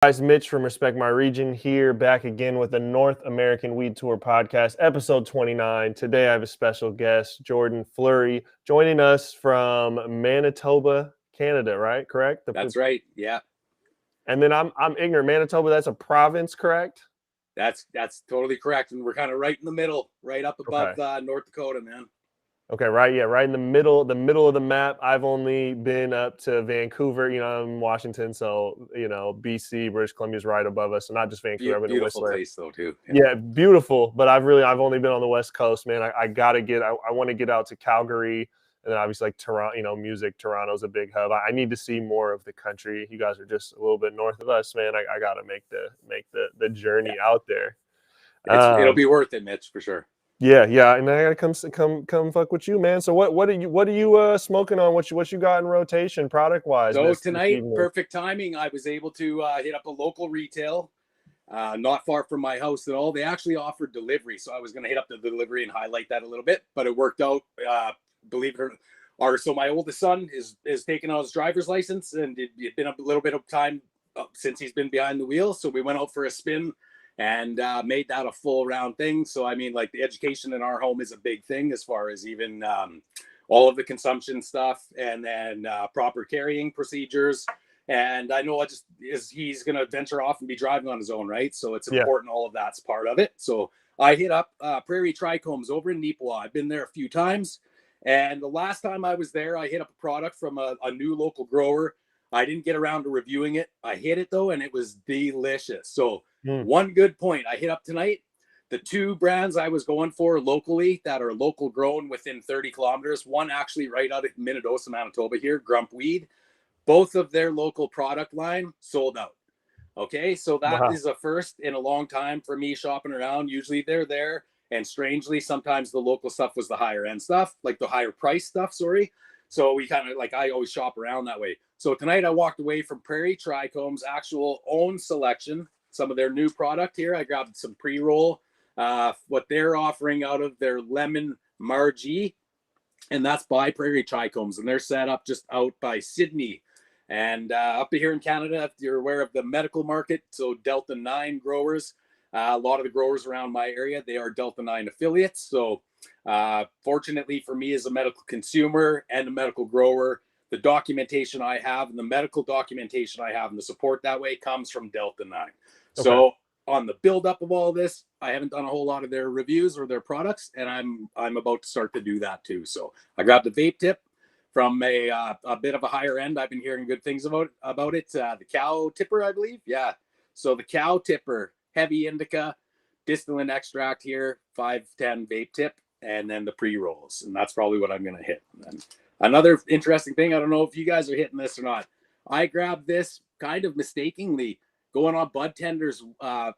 Guys, Mitch from Respect My Region here, back again with the North American Weed Tour podcast, episode 29. Today I have a special guest, Jordan Fleury, joining us from Manitoba, Canada, right? Correct? That's right. Yeah. And then I'm ignorant. Manitoba, that's a province, correct? That's totally correct. And we're kind of right in the middle, right up above North Dakota, man. Okay, right, yeah, right in the middle of the map. I've only been up to Vancouver, I'm in Washington, so, BC, British Columbia is right above us, so not just Vancouver, I've been to Beautiful Whistler. place, though, too. Yeah, beautiful, but I've only been on the West Coast, man. I want to get out to Calgary, and then obviously like Toronto, music, Toronto's a big hub. I need to see more of the country. You guys are just a little bit north of us, man. I got to make the journey out there. It'll be worth it, Mitch, for sure. Yeah, and I gotta come fuck with you, man. So what are you smoking on? What you got in rotation product wise? So tonight, perfect timing. I was able to hit up a local retail, not far from my house at all. They actually offered delivery, so I was going to hit up the delivery and highlight that a little bit, but it worked out. Believe it or not. So my oldest son is taking out his driver's license, and it'd been a little bit of time since he's been behind the wheel. So we went out for a spin and made that a full round thing. So, I mean, like the education in our home is a big thing as far as even all of the consumption stuff and then proper carrying procedures. And I know he's going to venture off and be driving on his own, right? So it's important. All of that's part of it. So I hit up Prairie Trichomes over in Neepawa. I've been there a few times. And the last time I was there, I hit up a product from a new local grower. I didn't get around to reviewing it. I hit it, though, and it was delicious. So one good point I hit up tonight, the two brands I was going for locally that are local grown within 30 kilometers, one actually right out of Minnedosa, Manitoba here, Grump Weed. Both of their local product line sold out. Okay, so that is a first in a long time for me shopping around. Usually they're there. And strangely, sometimes the local stuff was the higher end stuff, like the higher price stuff, sorry. So we kind of I always shop around that way. So tonight I walked away from Prairie Trichome's actual own selection, some of their new product here. I grabbed some pre-roll, what they're offering out of their Lemon Margie, and that's by Prairie Trichomes. And they're set up just out by Sydney. And up here in Canada, if you're aware of the medical market, so Delta 9 growers, a lot of the growers around my area, they are Delta 9 affiliates. So fortunately for me as a medical consumer and a medical grower, the documentation I have and the medical documentation I have and the support that way comes from Delta 9. Okay. So on the buildup of all this, I haven't done a whole lot of their reviews or their products, and I'm about to start to do that too. So I grabbed a vape tip from a bit of a higher end. I've been hearing good things about it. The cow tipper, I believe. Yeah. So the cow tipper, heavy indica, distillate extract here, 510 vape tip, and then the pre-rolls. And that's probably what I'm going to hit. And another interesting thing, I don't know if you guys are hitting this or not. I grabbed this kind of mistakenly, going on Bud Tender's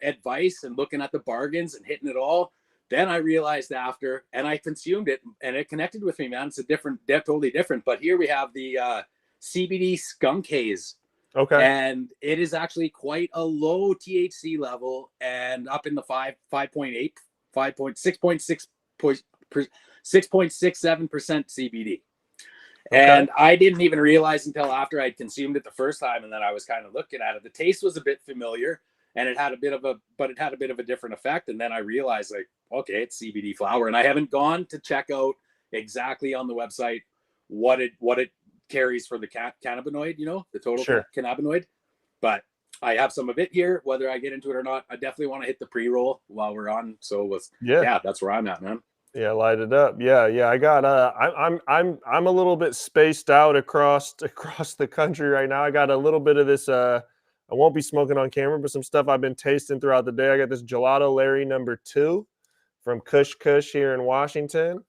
advice and looking at the bargains and hitting it all. Then I realized after, and I consumed it, and it connected with me, man. It's totally different. But here we have the CBD skunk haze. Okay. And it is actually quite a low THC level and up in the 6.67% CBD. Okay. And I didn't even realize until after I'd consumed it the first time. And then I was kind of looking at it. The taste was a bit familiar and it had a bit of a different effect. And then I realized okay, it's CBD flower. And I haven't gone to check out exactly on the website what it carries for the cannabinoid, the total cannabinoid, but I have some of it here. Whether I get into it or not, I definitely want to hit the pre-roll while we're on. So that's where I'm at, man. Yeah, light it up. Yeah. I got I'm a little bit spaced out across the country right now. I got a little bit of this. I won't be smoking on camera, but some stuff I've been tasting throughout the day. I got this Gelato Larry #2 from Kush here in Washington.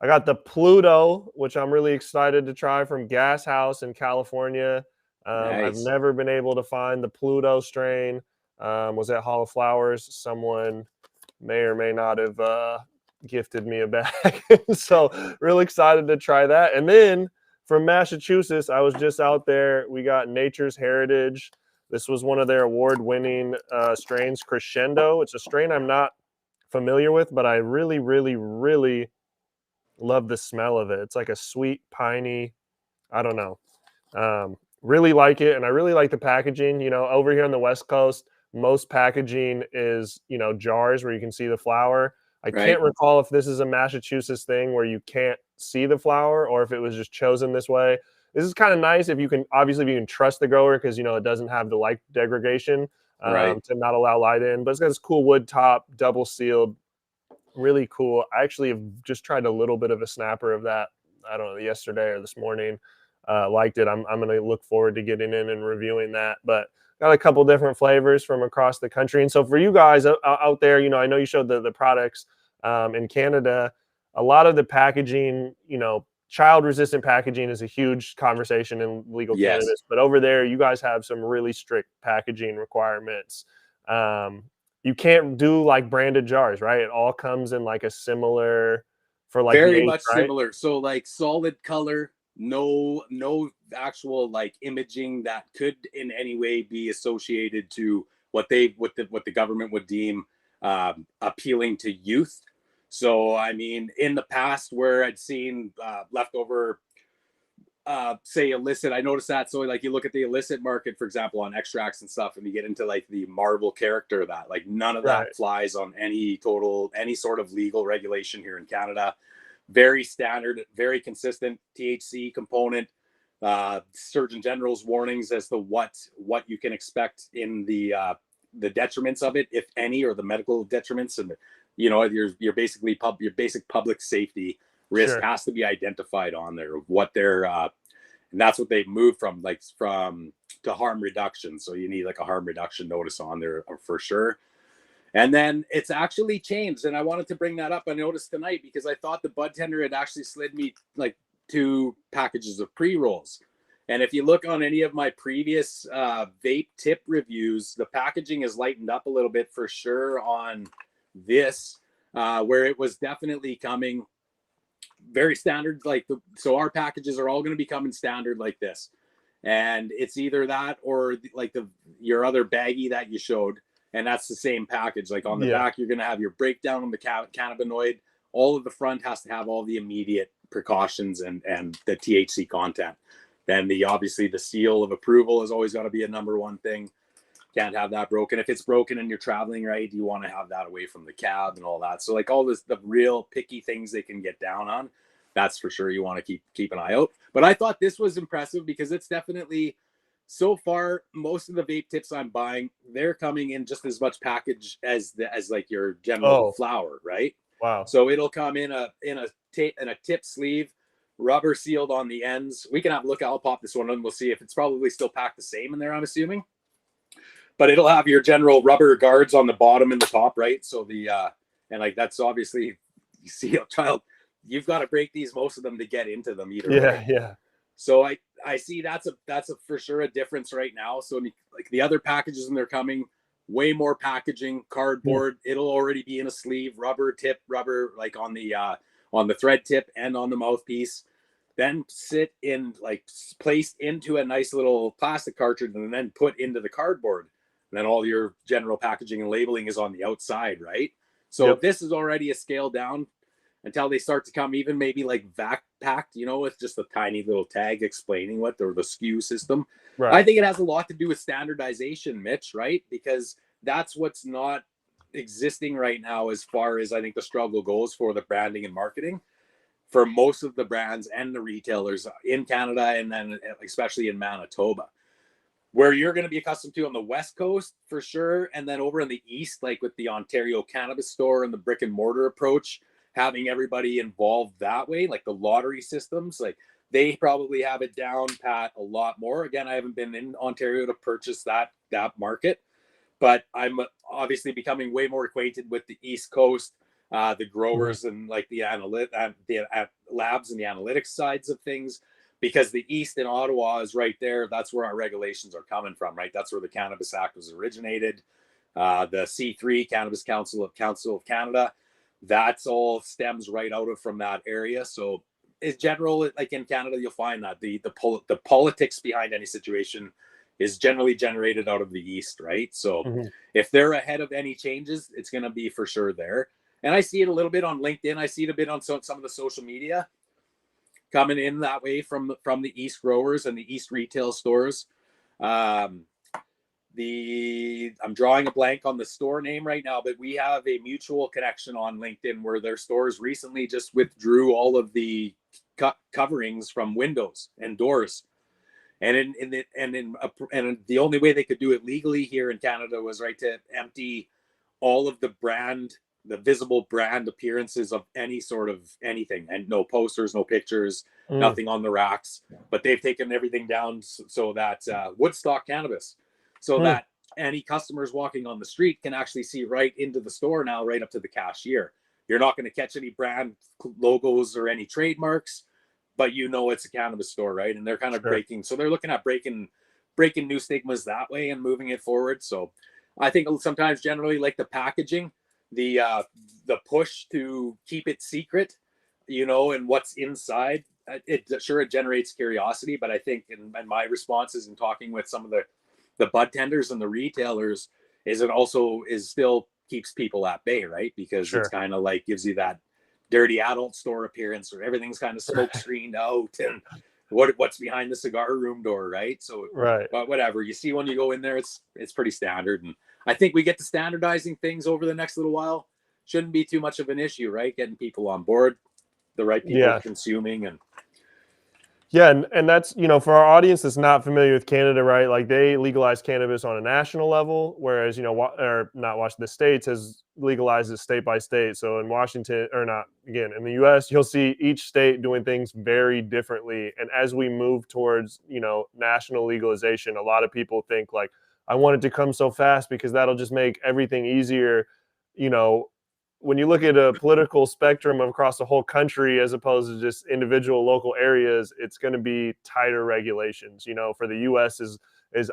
I got the Pluto, which I'm really excited to try, from Gas House in California. Nice. I've never been able to find the Pluto strain. Was at Hall of Flowers. Someone may or may not have gifted me a bag. So really excited to try that. And then from Massachusetts, I was just out there. We got Nature's Heritage. This was one of their award-winning strains, Crescendo. It's a strain I'm not familiar with, but I really, really, really love the smell of it. It's like a sweet, piney, I don't know. Really like it, and I really like the packaging. You know, over here on the West Coast, most packaging is, you know, jars where you can see the flower. I Right. can't recall if this is a Massachusetts thing where you can't see the flower or if it was just chosen this way. This is kind of nice if you can, obviously, if you can trust the grower because, you know, it doesn't have the light degradation Right. to not allow light in, but it's got this cool wood top, double sealed, really cool. I actually have just tried a little bit of a snapper of that. I don't know, yesterday or this morning. Liked it. I'm going to look forward to getting in and reviewing that. But got a couple different flavors from across the country. And so for you guys out there, you know, I know you showed the products in Canada. A lot of the packaging, you know, child resistant packaging is a huge conversation in legal Yes. cannabis. But over there, you guys have some really strict packaging requirements. Um, you can't do like branded jars, right? It all comes in like a similar for like the Very eighth, much right? similar. So like solid color, no actual like imaging that could in any way be associated to what the government would deem appealing to youth. So I mean, in the past where I'd seen leftover say illicit, I noticed that. So like you look at the illicit market, for example, on extracts and stuff, and you get into like the Marvel character of that, like none of Right. that flies on any sort of legal regulation here in Canada. Very standard, very consistent THC component. Surgeon General's warnings as to what you can expect in the detriments of it, if any, or the medical detriments, and you know your basically your basic public safety risk Sure. has to be identified on there. What they're and that's what they've moved from, like from to harm reduction. So you need like a harm reduction notice on there for sure. And then it's actually changed. And I wanted to bring that up. I noticed tonight because I thought the bud tender had actually slid me like 2 packages of pre-rolls. And if you look on any of my previous vape tip reviews, the packaging has lightened up a little bit for sure on this, where it was definitely coming very standard. So our packages are all going to be coming standard like this. And it's either that or like your other baggie that you showed, and that's the same package. Like on the Yeah. back, you're going to have your breakdown on the cannabinoid. All of the front has to have all the immediate precautions and the THC content. Then obviously the seal of approval has always got to be a number one thing. Can't have that broken. If it's broken and you're traveling, right, you want to have that away from the cab and all that. So like all this, the real picky things they can get down on, that's for sure you want to keep an eye out. But I thought this was impressive because it's definitely, so far most of the vape tips I'm buying, they're coming in just as much package as like your general Oh, flower, right? wow. So it'll come in a tip sleeve, rubber sealed on the ends. We can have a look. I'll pop this one and we'll see if it's probably still packed the same in there, I'm assuming. But it'll have your general rubber guards on the bottom and the top, right? So and like that's obviously, you see a child, you've got to break these, most of them, to get into them either Yeah, way. yeah. So I see that's a for sure a difference right now. So like the other packages, and they're coming way more packaging, Hmm. cardboard. It'll already be in a sleeve, rubber tip, rubber like on the thread tip and on the mouthpiece. Then sit in like placed into a nice little plastic cartridge and then put into the cardboard. And then all your general packaging and labeling is on the outside, right? So Yep. this is already a scale down until they start to come even maybe like vac packed, with just a tiny little tag explaining what the SKU system. I Right. think it has a lot to do with standardization, Mitch, right? Because that's what's not existing right now as far as I think the struggle goes for the branding and marketing for most of the brands and the retailers in Canada, and then especially in Manitoba, where you're going to be accustomed to on the West Coast for sure. And then over in the East, like with the Ontario Cannabis Store and the brick and mortar approach, having everybody involved that way, like the lottery systems, like they probably have it down pat a lot more. Again, I haven't been in Ontario to purchase that market, but I'm obviously becoming way more acquainted with the East Coast, the Mhm. growers and like the labs and the analytics sides of things, because the East in Ottawa is right there. That's where our regulations are coming from, right? That's where the Cannabis Act was originated. The C3 Cannabis Council of Canada, that's all stems right out of from that area. So in general, like in Canada, you'll find that the politics behind any situation is generally generated out of the East, right? So Mhm. if they're ahead of any changes, it's going to be for sure there. And I see it a little bit on LinkedIn. I see it a bit on some of the social media. coming in that way from the East growers and the East retail stores. I'm drawing a blank on the store name right now, but we have a mutual connection on LinkedIn where their stores recently just withdrew all of the coverings from windows and doors. And the only way they could do it legally here in Canada was to empty all of the visible brand appearances of any sort of anything, and no posters, no pictures, nothing on the racks. But they've taken everything down so that Woodstock Cannabis, so that any customers walking on the street can actually see right into the store now, right up to the cashier. You're not going to catch any brand logos or any trademarks, but it's a cannabis store, right? And they're kind of breaking. So they're looking at breaking new stigmas that way and moving it forward. So I think sometimes generally like the packaging, the push to keep it secret, and what's inside, it generates curiosity. But I think in my responses and talking with some of the bud tenders and the retailers is still keeps people at bay, right? Because it's kind of like gives you that dirty adult store appearance where everything's kind of smoke screened out and what's behind the cigar room door, right? So but whatever you see when you go in there, it's pretty standard. And I think we get to standardizing things over the next little while. Shouldn't be too much of an issue, right? Getting people on board, the right people consuming. And and that's, for our audience that's not familiar with Canada, right? Like they legalize cannabis on a national level, whereas, or not Washington, the States has legalized it state by state. So in Washington, or not, again, in the US, you'll see each state doing things very differently. And as we move towards, national legalization, a lot of people think like, I want it to come so fast because that'll just make everything easier. When you look at a political spectrum across the whole country, as opposed to just individual local areas, it's going to be tighter regulations. For the U.S. is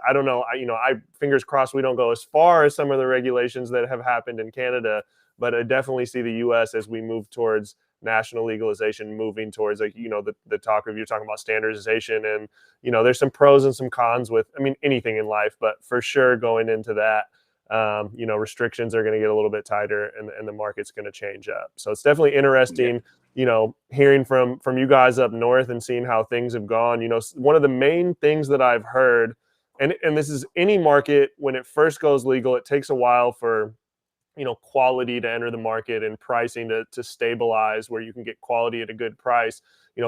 I don't know. I fingers crossed we don't go as far as some of the regulations that have happened in Canada, but I definitely see the U.S. as we move towards national legalization, moving towards the talk of you're talking about standardization, and there's some pros and some cons with anything in life, but for sure going into that. Restrictions are going to get a little bit tighter and the market's going to change up. So it's definitely interesting, hearing from you guys up north and seeing how things have gone. One of the main things that I've heard, and this is any market, when it first goes legal, it takes a while for, quality to enter the market and pricing to stabilize where you can get quality at a good price.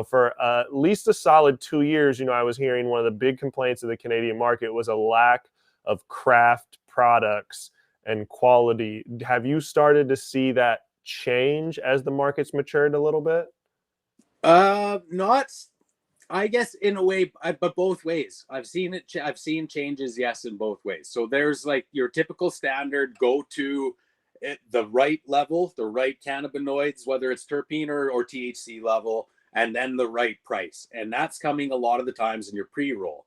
For at least a solid 2 years, I was hearing one of the big complaints of the Canadian market was a lack of craft products and quality. Have you started to see that change as the market's matured a little bit? Not, I guess in a way, but both ways. I've seen it. I've seen changes, yes, in both ways. So there's like your typical standard go to the right level, the right cannabinoids, whether it's terpene or THC level, and then the right price. And that's coming a lot of the times in your pre-roll.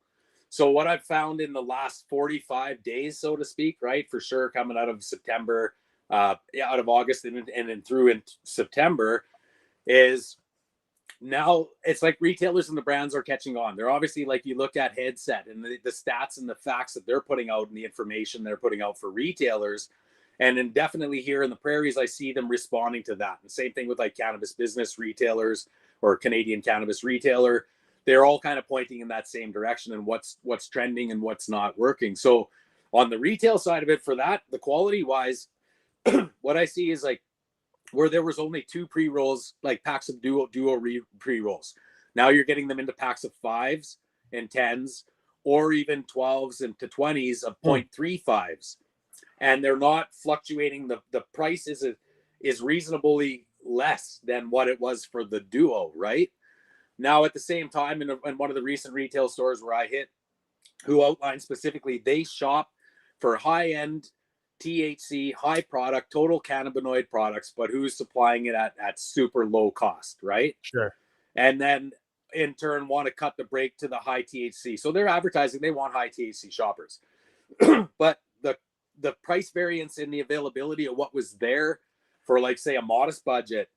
So what I've found in the last 45 days, so to speak, right, for sure, coming out of September, out of August and then through in September, is now it's like retailers and the brands are catching on. They're obviously, like, you look at Headset and the stats and the facts that they're putting out and the information they're putting out for retailers. And then definitely here in the prairies, I see them responding to that. And same thing with like cannabis business retailers or Canadian cannabis retailer. They're all kind of pointing in that same direction and what's trending and what's not working. So on the retail side of it, for that, the quality wise, what I see is like where there was only 2 pre-rolls, like packs of duo pre-rolls. Now you're getting them into packs of 5s and 10s, or even 12s and to 20s of 0.35s. And they're not fluctuating. The price is reasonably less than what it was for the duo, right? Now, at the same time, in one of the recent retail stores where I hit, who outlined specifically, they shop for high-end THC, high product, total cannabinoid products, but who's supplying it at super low cost, right? Sure. And then, in turn, want to cut the break to the high THC. So they're advertising they want high THC shoppers. But the price variance in the availability of what was there for, like, say, a modest budget,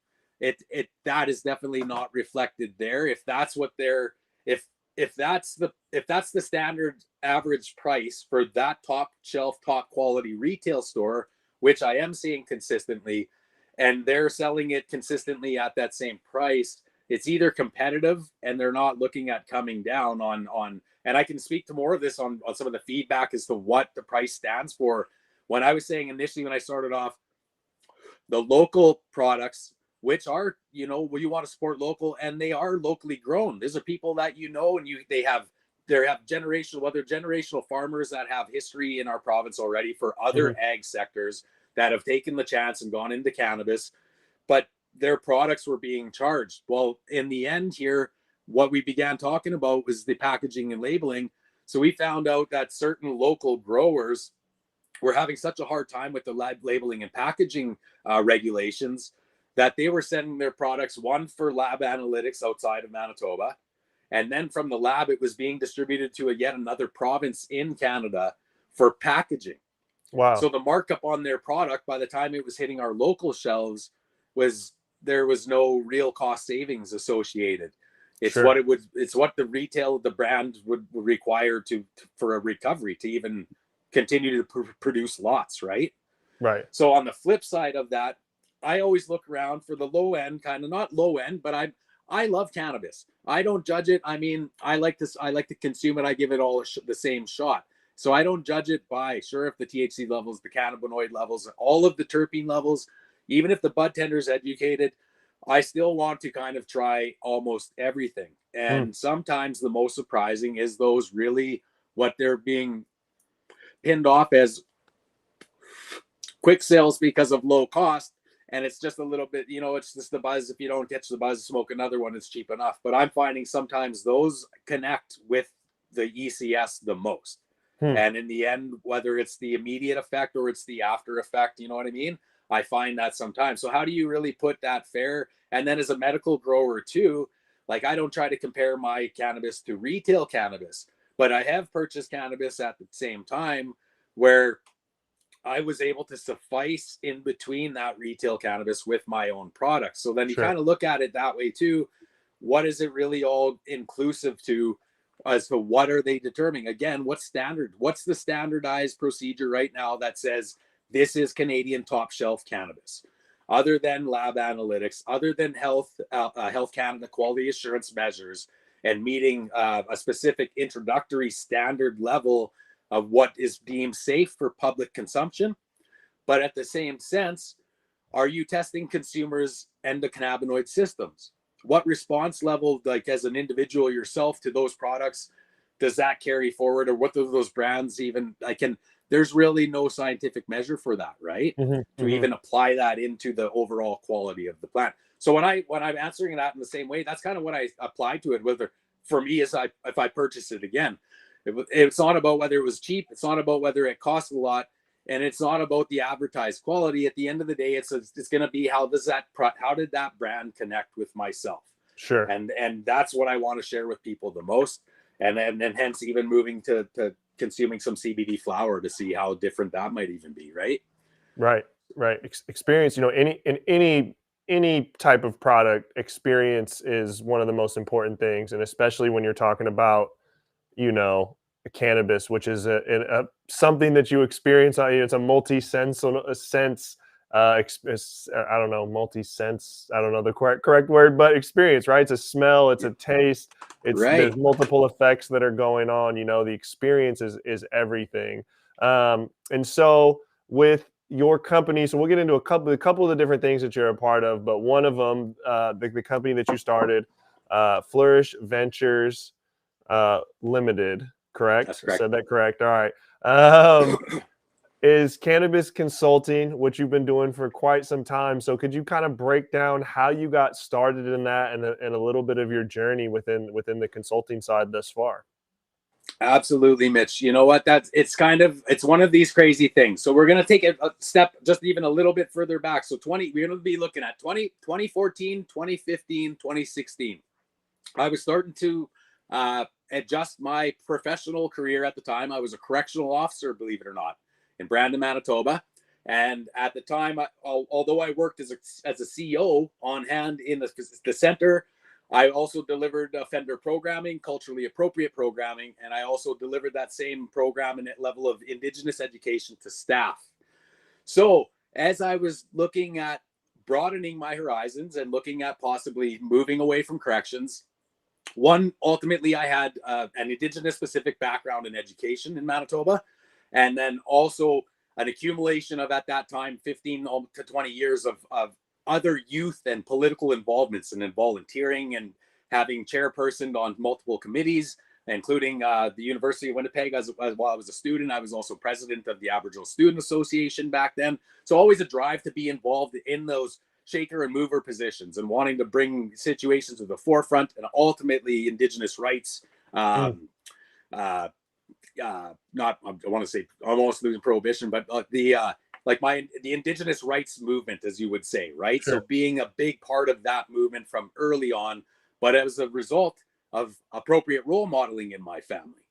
that is definitely not reflected there. If that's what they're if that's the standard average price for that top shelf, top quality retail store, which I am seeing consistently, and they're selling it consistently at that same price, it's either competitive and they're not looking at coming down on, and I can speak to more of this on some of the feedback as to what the price stands for. When I was saying initially, when I started off, the local products, which are, you know, you want to support local, and they are locally grown. These are people that, you know, and they have generational, whether generational farmers that have history in our province already for other ag sectors that have taken the chance and gone into cannabis, but their products were being charged. Well, in the end here, what we began talking about was the packaging and labeling. So we found out that certain local growers were having such a hard time with the labeling and packaging regulations that they were sending their products, one for lab analytics outside of Manitoba, and then from the lab, it was being distributed to yet another province in Canada for packaging. Wow. So the markup on their product, by the time it was hitting our local shelves, there was no real cost savings associated. It's what the retail, the brand would require for a recovery to even continue to produce lots, right? Right. So on the flip side of that, I always look around for the low end, kind of not low end, but I love cannabis. I don't judge it. I mean, I like to consume it. I give it all the same shot. So I don't judge it by, sure, if the THC levels, the cannabinoid levels, all of the terpene levels, even if the bud tender's educated, I still want to kind of try almost everything. And sometimes the most surprising is those really what they're being pinned off as quick sales because of low cost. And it's just a little bit, you know, it's just the buzz. If you don't catch the buzz, smoke another one, it's cheap enough. But I'm finding sometimes those connect with the ECS the most. And in the end, whether it's the immediate effect or it's the after effect, you know what I mean? I find that sometimes. So how do you really put that fair? And then as a medical grower too, like I don't try to compare my cannabis to retail cannabis, but I have purchased cannabis at the same time where I was able to suffice in between that retail cannabis with my own products. So then you kind of look at it that way too. What is it really all inclusive to as to what are they determining? Again, what's the standardized procedure right now that says this is Canadian top shelf cannabis, other than lab analytics, other than Health Canada quality assurance measures and meeting a specific introductory standard level of what is deemed safe for public consumption. But at the same sense, are you testing consumers' endocannabinoid systems? What response level, like as an individual yourself, to those products does that carry forward, or what do those brands even there's really no scientific measure for that, right? To even apply that into the overall quality of the plant. So when I'm answering that in the same way, that's kind of what I applied to it. Whether for me is if I purchase it again, it's not about whether it was cheap. It's not about whether it cost a lot, and it's not about the advertised quality. At the end of the day, it's going to be how did that brand connect with myself? Sure. And that's what I want to share with people the most, and hence even moving to consuming some CBD flower to see how different that might even be, right? Right. Experience. You know, any type of product, experience is one of the most important things, and especially when you're talking about, you know, cannabis, which is a something that you experience. It's a multi-sense, I don't know, multi-sense. I don't know the correct word, but experience, right? It's a smell, it's a taste, there's multiple effects that are going on. You know, the experience is everything. And so with your company, so we'll get into a couple of the different things that you're a part of, but one of them, the company that you started, Fleurysh Ventures Limited, correct? That's correct. I said that correct. All right. Is Cannabis Consulting, what you've been doing for quite some time. So could you kind of break down how you got started in that and a little bit of your journey within the consulting side thus far? Absolutely, Mitch. You know what? It's one of these crazy things. So we're going to take a step just even a little bit further back. So we're going to be looking at 2014, 2015, 2016. I was starting to adjust my professional career at the time. I was a correctional officer, believe it or not, in Brandon, Manitoba. And at the time, although I worked as a CO on hand in the center, I also delivered offender programming, culturally appropriate programming, and I also delivered that same program and level of Indigenous education to staff. So as I was looking at broadening my horizons and looking at possibly moving away from corrections. One, ultimately, I had an Indigenous specific background in education in Manitoba, and then also an accumulation of, at that time, 15 to 20 years of other youth and political involvements and in volunteering and having chairperson on multiple committees, including the University of Winnipeg. While I was a student, I was also president of the Aboriginal Student Association back then. So always a drive to be involved in those shaker and mover positions and wanting to bring situations to the forefront and ultimately Indigenous rights. Not, I want to say, I'm almost losing prohibition, but the Indigenous rights movement, as you would say, right? Sure. So being a big part of that movement from early on, but as a result of appropriate role modeling in my family.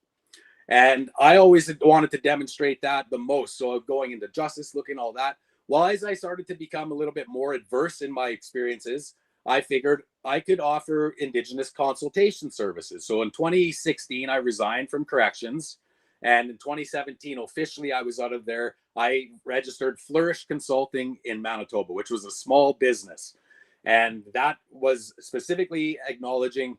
And I always wanted to demonstrate that the most. So going into justice, looking all that. Well, as I started to become a little bit more adverse in my experiences, I figured I could offer Indigenous consultation services. So in 2016, I resigned from corrections. And in 2017, officially, I was out of there. I registered Fleurysh Consulting in Manitoba, which was a small business. And that was specifically acknowledging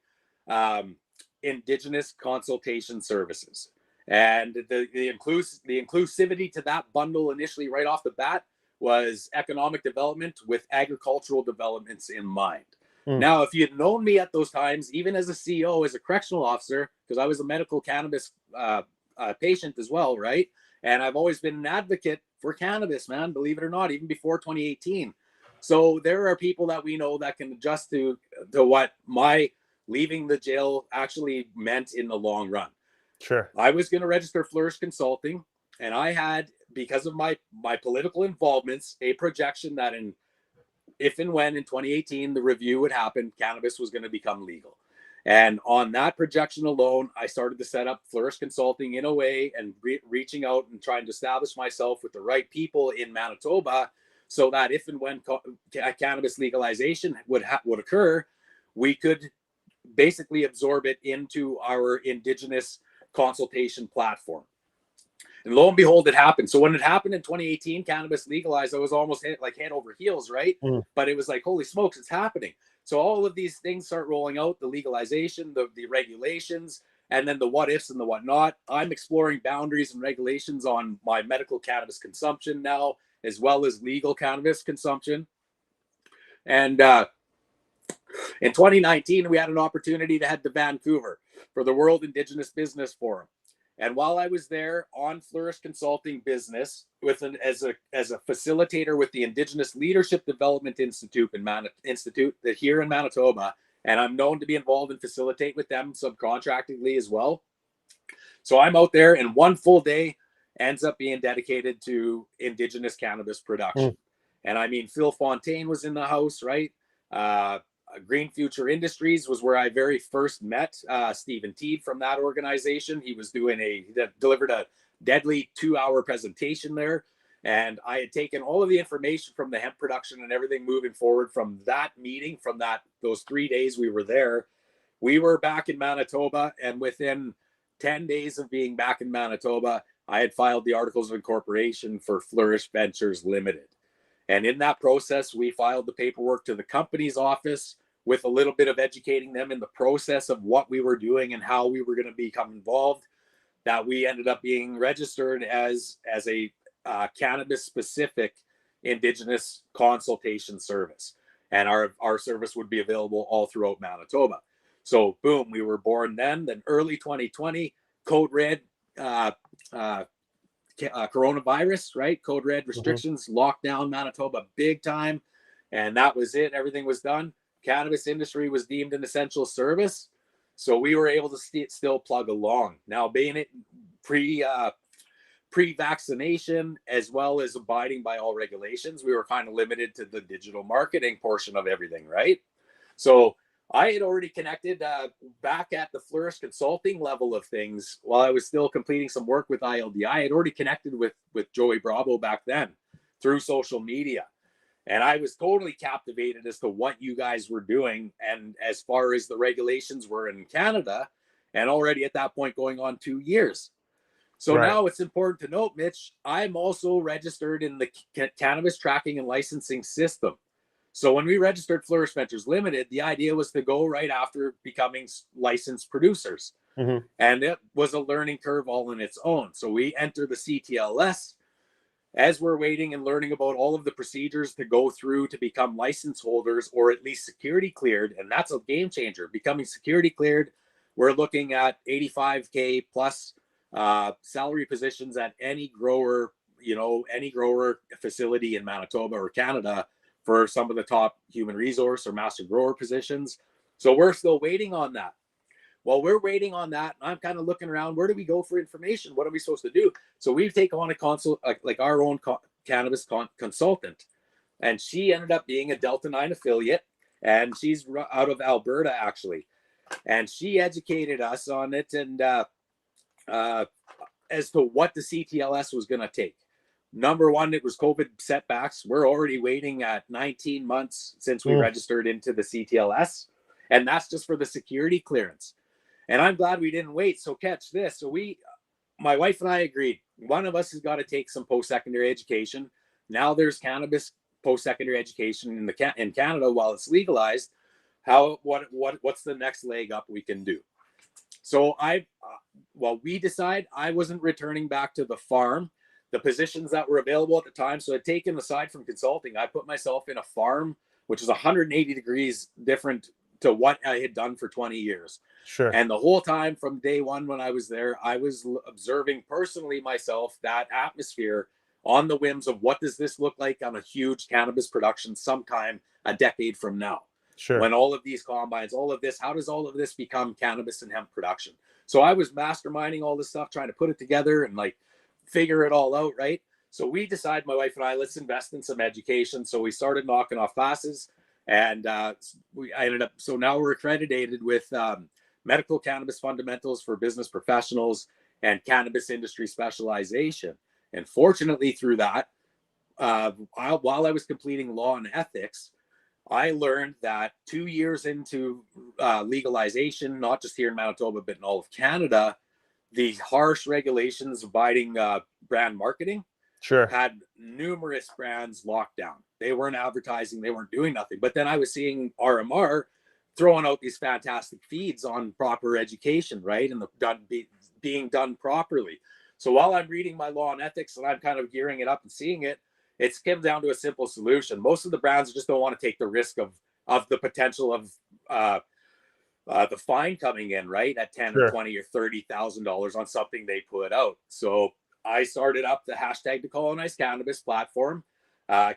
Indigenous consultation services. And the inclusivity to that bundle initially right off the bat was economic development with agricultural developments in mind. Now, if you'd known me at those times, even as a CEO, as a correctional officer, because I was a medical cannabis patient as well, right? And I've always been an advocate for cannabis, man, believe it or not, even before 2018. So there are people that we know that can adjust to what my leaving the jail actually meant in the long run. Sure. I was going to register Fleurysh Consulting, and I had, because of my political involvements, a projection that if and when in 2018 the review would happen, cannabis was going to become legal. And on that projection alone, I started to set up Fleurysh Consulting in a way and reaching out and trying to establish myself with the right people in Manitoba so that if and when cannabis legalization would occur, we could basically absorb it into our Indigenous consultation platform. And lo and behold, it happened. So when it happened in 2018, cannabis legalized, I was almost head over heels, right? But it was like, holy smokes, it's happening. So all of these things start rolling out, the legalization, the regulations, and then the what ifs and the whatnot. I'm exploring boundaries and regulations on my medical cannabis consumption now, as well as legal cannabis consumption. And in 2019, we had an opportunity to head to Vancouver for the World Indigenous Business Forum. And while I was there on Fleurysh Consulting business as a facilitator with the Indigenous Leadership Development Institute here in Manitoba, and I'm known to be involved and facilitate with them subcontractingly as well. So I'm out there, and one full day ends up being dedicated to Indigenous cannabis production. And I mean, Phil Fontaine was in the house, right? Green Future Industries was where I very first met Stephen Teed from that organization. He was delivered a deadly 2-hour presentation there. And I had taken all of the information from the hemp production and everything moving forward from that meeting, from those 3 days we were there. We were back in Manitoba, and within 10 days of being back in Manitoba, I had filed the articles of incorporation for Fleurysh Ventures Limited. And in that process, we filed the paperwork to the company's office with a little bit of educating them in the process of what we were doing and how we were going to become involved, that we ended up being registered as a cannabis-specific Indigenous consultation service. And our service would be available all throughout Manitoba. So boom, we were born then early 2020, Code Red, coronavirus, right? Code Red restrictions locked down Manitoba big time. And that was it. Everything was done. Cannabis industry was deemed an essential service. So we were able to still plug along. Now, being it pre-vaccination, as well as abiding by all regulations, we were kind of limited to the digital marketing portion of everything, right? So I had already connected back at the Fleurysh Consulting level of things while I was still completing some work with ILDI. I had already connected with Joey Bravo back then through social media. And I was totally captivated as to what you guys were doing. And as far as the regulations were in Canada, and already at that point going on 2 years. So now it's important to note, Mitch, I'm also registered in the Cannabis Tracking and Licensing System. So when we registered Fleurysh Ventures Limited, the idea was to go right after becoming licensed producers. Mm-hmm. And it was a learning curve all in its own. So we enter the CTLS as we're waiting and learning about all of the procedures to go through to become license holders, or at least security cleared. And that's a game changer. Becoming security cleared, we're looking at 85K plus salary positions at any grower, any grower facility in Manitoba or Canada for some of the top human resource or master grower positions. So we're still waiting on that. While we're waiting on that, I'm kind of looking around, where do we go for information? What are we supposed to do? So we've taken on a consult, like our own cannabis consultant, and she ended up being a Delta 9 affiliate, and she's out of Alberta, actually. And she educated us on it and as to what the CTLS was going to take. Number one, it was COVID setbacks. We're already waiting at 19 months since we registered into the CTLS, and that's just for the security clearance. And I'm glad we didn't wait. So catch this. So my wife and I agreed, one of us has got to take some post-secondary education. Now there's cannabis post-secondary education in Canada while it's legalized. What's the next leg up we can do? So we decide I wasn't returning back to the farm. The positions that were available at the time. So I'd taken, aside from consulting, I put myself in a farm, which is 180 degrees different to what I had done for 20 years. Sure. And the whole time from day one when I was there, I was observing personally myself that atmosphere on the whims of what does this look like on a huge cannabis production sometime a decade from now. Sure. When all of these combines, all of this, how does all of this become cannabis and hemp production? So I was masterminding all this stuff, trying to put it together and like figure it all out, right? So we decided, my wife and I, let's invest in some education. So we started knocking off classes, and I ended up, so now we're accredited with medical cannabis fundamentals for business professionals and cannabis industry specialization. And fortunately through that, while I was completing law and ethics, I learned that 2 years into legalization, not just here in Manitoba, but in all of Canada, the harsh regulations abiding brand marketing had numerous brands locked down. They weren't advertising, they weren't doing nothing. But then I was seeing RMR throwing out these fantastic feeds on proper education, right? And being done properly. So while I'm reading my law and ethics and I'm kind of gearing it up and seeing it, it's come down to a simple solution. Most of the brands just don't want to take the risk of the potential of the fine coming in, right, at 10 or 20 or $30,000 on something they put out. So I started up the #decolonizecannabis platform,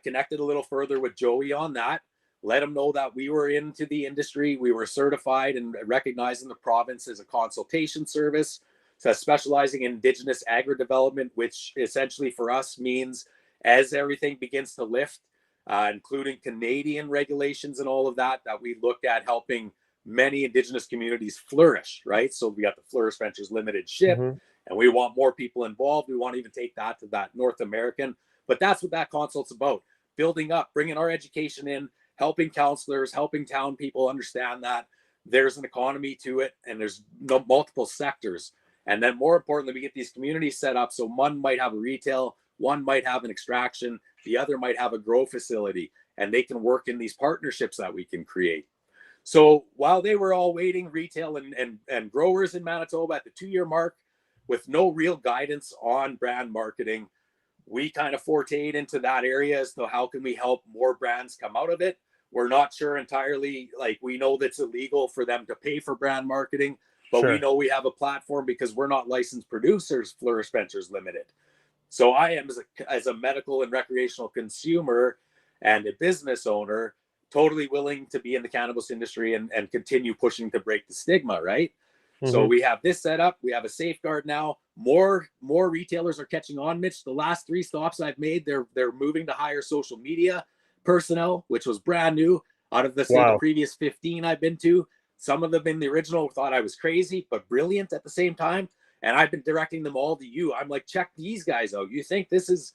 connected a little further with Joey on that, let him know that we were into the industry. We were certified and recognized in the province as a consultation service, so specializing in Indigenous agri-development, which essentially for us means as everything begins to lift, including Canadian regulations and all of that, that we look at helping many Indigenous communities flourish, right? So we got the Fleurysh Ventures Limited ship, and we want more people involved. We want to even take that to that North American. But that's what that consult's about, building up, bringing our education in, helping counselors, helping town people understand that there's an economy to it and there's multiple sectors. And then more importantly, we get these communities set up. So one might have a retail, one might have an extraction, the other might have a grow facility, and they can work in these partnerships that we can create. So while they were all waiting, retail and growers in Manitoba at the 2-year mark with no real guidance on brand marketing, we kind of forayed into that area as to how can we help more brands come out of it. We're not sure entirely, like we know that's illegal for them to pay for brand marketing, but we know we have a platform because we're not licensed producers, Fleurysh Ventures Limited. So I am, as a medical and recreational consumer and a business owner, totally willing to be in the cannabis industry and continue pushing to break the stigma, right? So we have this set up. We have a safeguard now. More retailers are catching on, Mitch. The last 3 stops I've made, they're moving to hire social media personnel, which was brand new. Out of the previous 15 I've been to, some of them in the original thought I was crazy, but brilliant at the same time. And I've been directing them all to you. I'm like, check these guys out. You think this is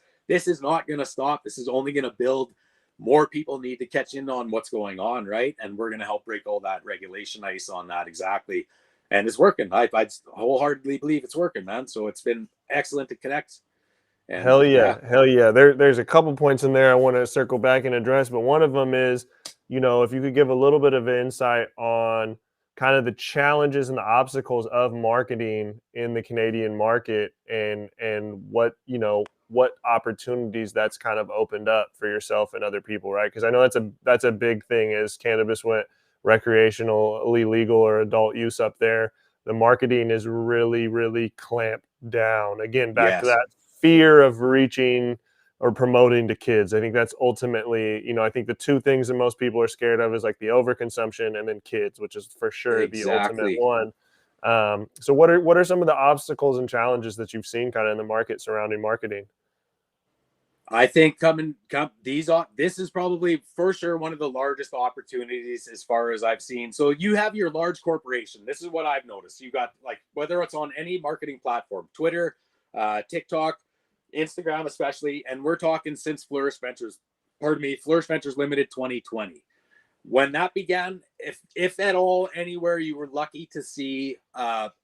not going to stop? This is only going to build. More people need to catch in on what's going on, right? And we're going to help break all that regulation ice on that, exactly. And it's working. I wholeheartedly believe it's working, man. So it's been excellent to connect And Hell yeah, yeah, hell yeah. There's a couple points in there I want to circle back and address, but one of them is, if you could give a little bit of insight on kind of the challenges and the obstacles of marketing in the Canadian market, and what opportunities that's kind of opened up for yourself and other people, right? Because I know that's a big thing as cannabis went recreational, legal, or adult use up there. The marketing is really, really clamped down. Again, back to yes, that fear of reaching or promoting to kids. I think that's ultimately, I think the two things that most people are scared of is like the overconsumption and then kids, which is for sure the ultimate exactly. one. So what are some of the obstacles and challenges that you've seen kind of in the market surrounding marketing? I think this is probably for sure one of the largest opportunities as far as I've seen. So you have your large corporation. This is what I've noticed. You got, like, whether it's on any marketing platform, Twitter, TikTok, Instagram, especially, and we're talking since Fleurysh Ventures, Fleurysh Ventures Limited 2020. When that began, if at all anywhere you were lucky to see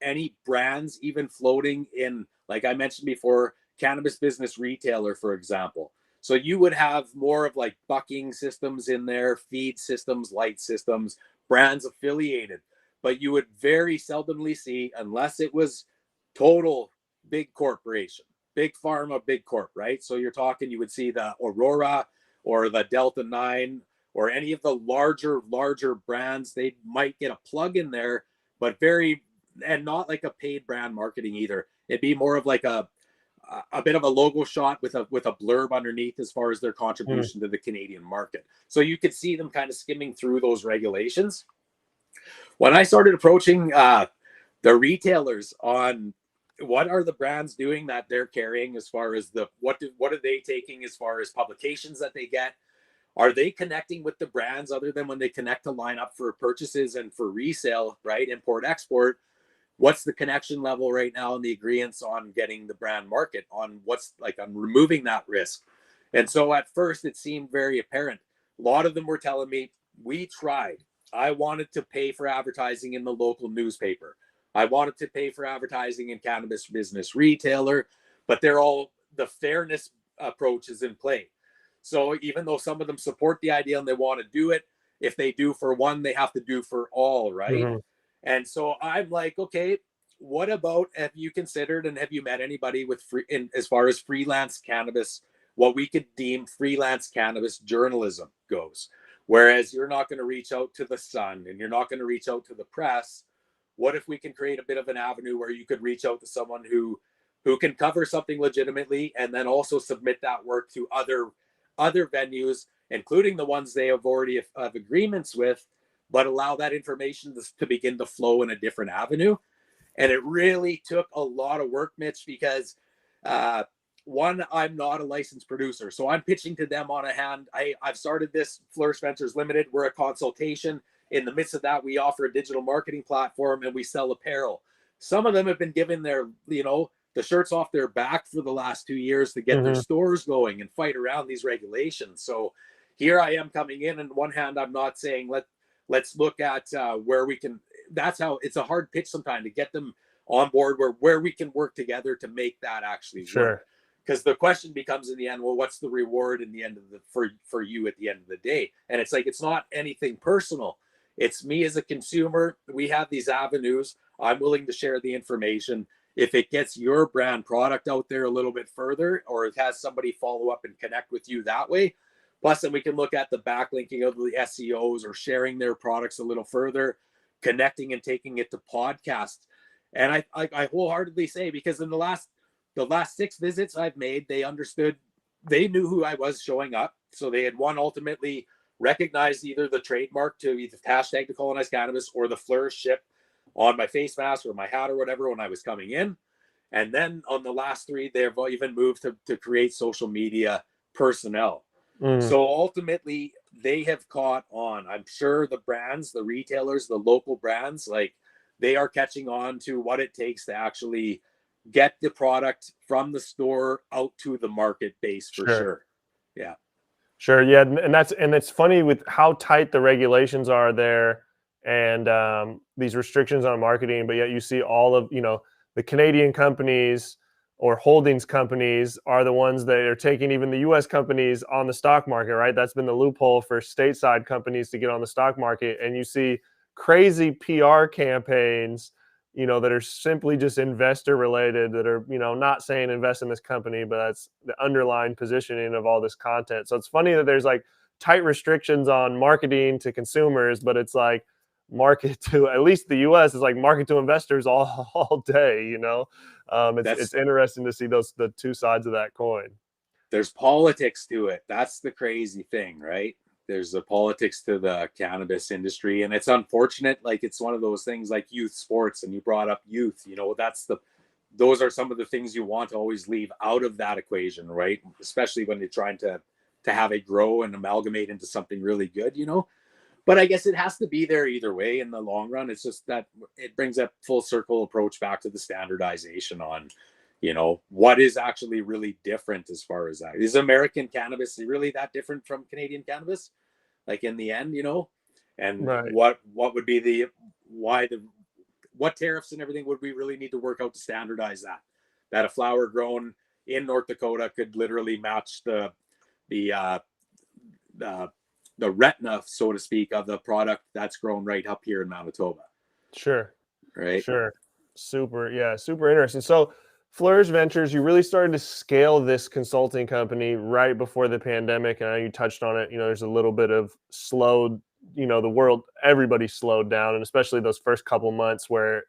any brands even floating in, like I mentioned before, cannabis business retailer, for example. So you would have more of like bucking systems in there, feed systems, light systems, brands affiliated, but you would very seldomly see, unless it was total big corporation, big pharma, big corp, right? So you're talking, you would see the Aurora or the Delta 9 or any of the larger brands. They might get a plug in there, but and not like a paid brand marketing either. It'd be more of like a bit of a logo shot with a blurb underneath as far as their Mm, contribution to the Canadian market. So you could see them kind of skimming through those regulations. When I started approaching the retailers on what are the brands doing that they're carrying, as far as what are they taking as far as publications that they get, are they connecting with the brands other than when they connect to line up for purchases and for resale, right? Import, export. What's the connection level right now and the agreements on getting the brand market on what's like on removing that risk? And so at first it seemed very apparent. A lot of them were telling me, we tried. I wanted to pay for advertising in the local newspaper. I wanted to pay for advertising in cannabis business retailer, but the fairness approach is in play. So even though some of them support the idea and they want to do it, if they do for one, they have to do for all, right? mhm. And so I'm like, okay, what about, have you considered and have you met anybody with as far as freelance cannabis, what we could deem freelance cannabis journalism goes? Whereas you're not going to reach out to the Sun and you're not going to reach out to the press. What if we can create a bit of an avenue where you could reach out to someone who can cover something legitimately and then also submit that work to other venues, including the ones they have already have agreements with, but allow that information to begin to flow in a different avenue. And it really took a lot of work, Mitch, because uh, one, I'm not a licensed producer, so I'm pitching to them on a hand. I've started this Fleurysh Ventures Limited. We're a consultation. In the midst of that, we offer a digital marketing platform and we sell apparel. Some of them have been given the shirts off their back for the last 2 years to get their Mhm. stores going and fight around these regulations. So here I am coming in. On one hand, I'm not saying let's look at where we can. That's how it's a hard pitch sometimes to get them on board where we can work together to make that actually work. Sure. Because the question becomes in the end, well, what's the reward in the end of for you at the end of the day? And it's like, it's not anything personal. It's me as a consumer. We have these avenues. I'm willing to share the information. If it gets your brand product out there a little bit further, or it has somebody follow up and connect with you that way, plus then we can look at the backlinking of the SEOs or sharing their products a little further, connecting and taking it to podcasts. And I wholeheartedly say, because in the last 6 visits I've made, they understood, they knew who I was showing up. So they had ultimately recognized either the trademark to either hashtag decolonize cannabis or the Fleurysh ship on my face mask or my hat or whatever when I was coming in. And then on the last 3, they've even moved to create social media personnel. Mm, So ultimately, they have caught on. I'm sure the brands, the retailers, the local brands, like, they are catching on to what it takes to actually get the product from the store out to the market base for sure. sure. Yeah. Sure. Yeah, and it's funny with how tight the regulations are there, and these restrictions on marketing. But yet you see all of the Canadian companies or holdings companies are the ones that are taking even the US companies on the stock market, right? That's been the loophole for stateside companies to get on the stock market. And you see crazy PR campaigns, that are simply just investor related, that are, not saying invest in this company, but that's the underlying positioning of all this content. So it's funny that there's like tight restrictions on marketing to consumers, but it's like market to, at least the US is like market to investors all day. It's That's interesting to see the two sides of that coin. There's politics to it. That's the crazy thing, right? There's the politics to the cannabis industry, and it's unfortunate. Like, it's one of those things like youth sports, and you brought up youth. Those are some of the things you want to always leave out of that equation, right? Especially when you're trying to have it grow and amalgamate into something really good. But I guess it has to be there either way in the long run. It's just that it brings a full circle approach back to the standardization on, what is actually really different as far as that. Is American cannabis really that different from Canadian cannabis? Like, in the end, and Right. what would be what tariffs and everything would we really need to work out to standardize that a flower grown in North Dakota could literally match the retina, so to speak, of the product that's grown right up here in Manitoba. Sure. Right. Sure. Super interesting. So Fleurysh Ventures, you really started to scale this consulting company right before the pandemic. And I know you touched on it. There's a little bit of slowed, the world, everybody slowed down. And especially those first couple months where,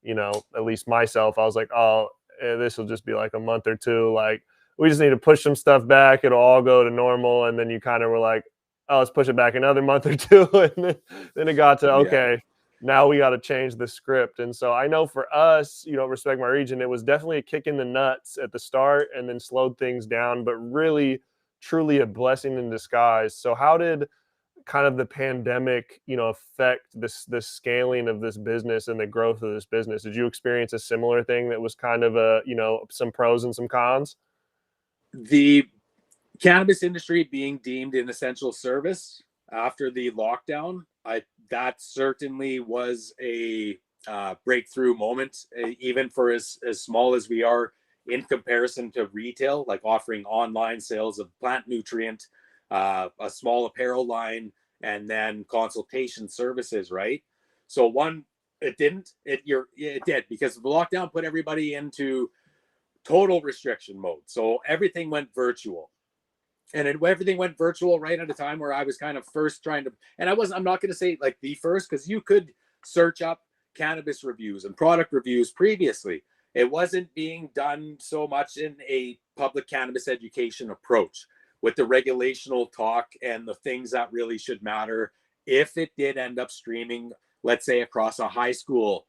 at least myself, I was like, oh, this will just be like a month or two. Like, we just need to push some stuff back. It'll all go to normal. And then you kind of were like, oh, let's push it back another month or two. And then it got to, okay, now we got to change the script. And so I know for us, Respect My Region, it was definitely a kick in the nuts at the start and then slowed things down, but really, truly a blessing in disguise. So how did kind of the pandemic, affect this scaling of this business and the growth of this business? Did you experience a similar thing that was kind of some pros and some cons? The cannabis industry being deemed an essential service after the lockdown, that certainly was a breakthrough moment, even for as small as we are in comparison to retail, like offering online sales of plant nutrient, a small apparel line, and then consultation services, right? So it did, because the lockdown put everybody into total restriction mode. So everything went virtual. And everything went virtual right at a time where I was kind of first trying to, and I'm not going to say like the first, because you could search up cannabis reviews and product reviews previously. It wasn't being done so much in a public cannabis education approach with the regulational talk and the things that really should matter. If it did end up streaming, let's say across a high school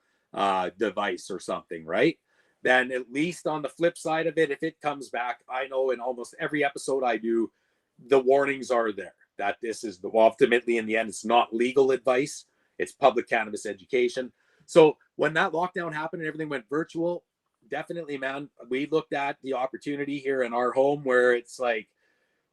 device or something, right? Then at least on the flip side of it, if it comes back, I know in almost every episode I do, the warnings are there that this is ultimately, in the end, it's not legal advice. It's public cannabis education. So when that lockdown happened and everything went virtual, definitely, man, we looked at the opportunity here in our home where it's like,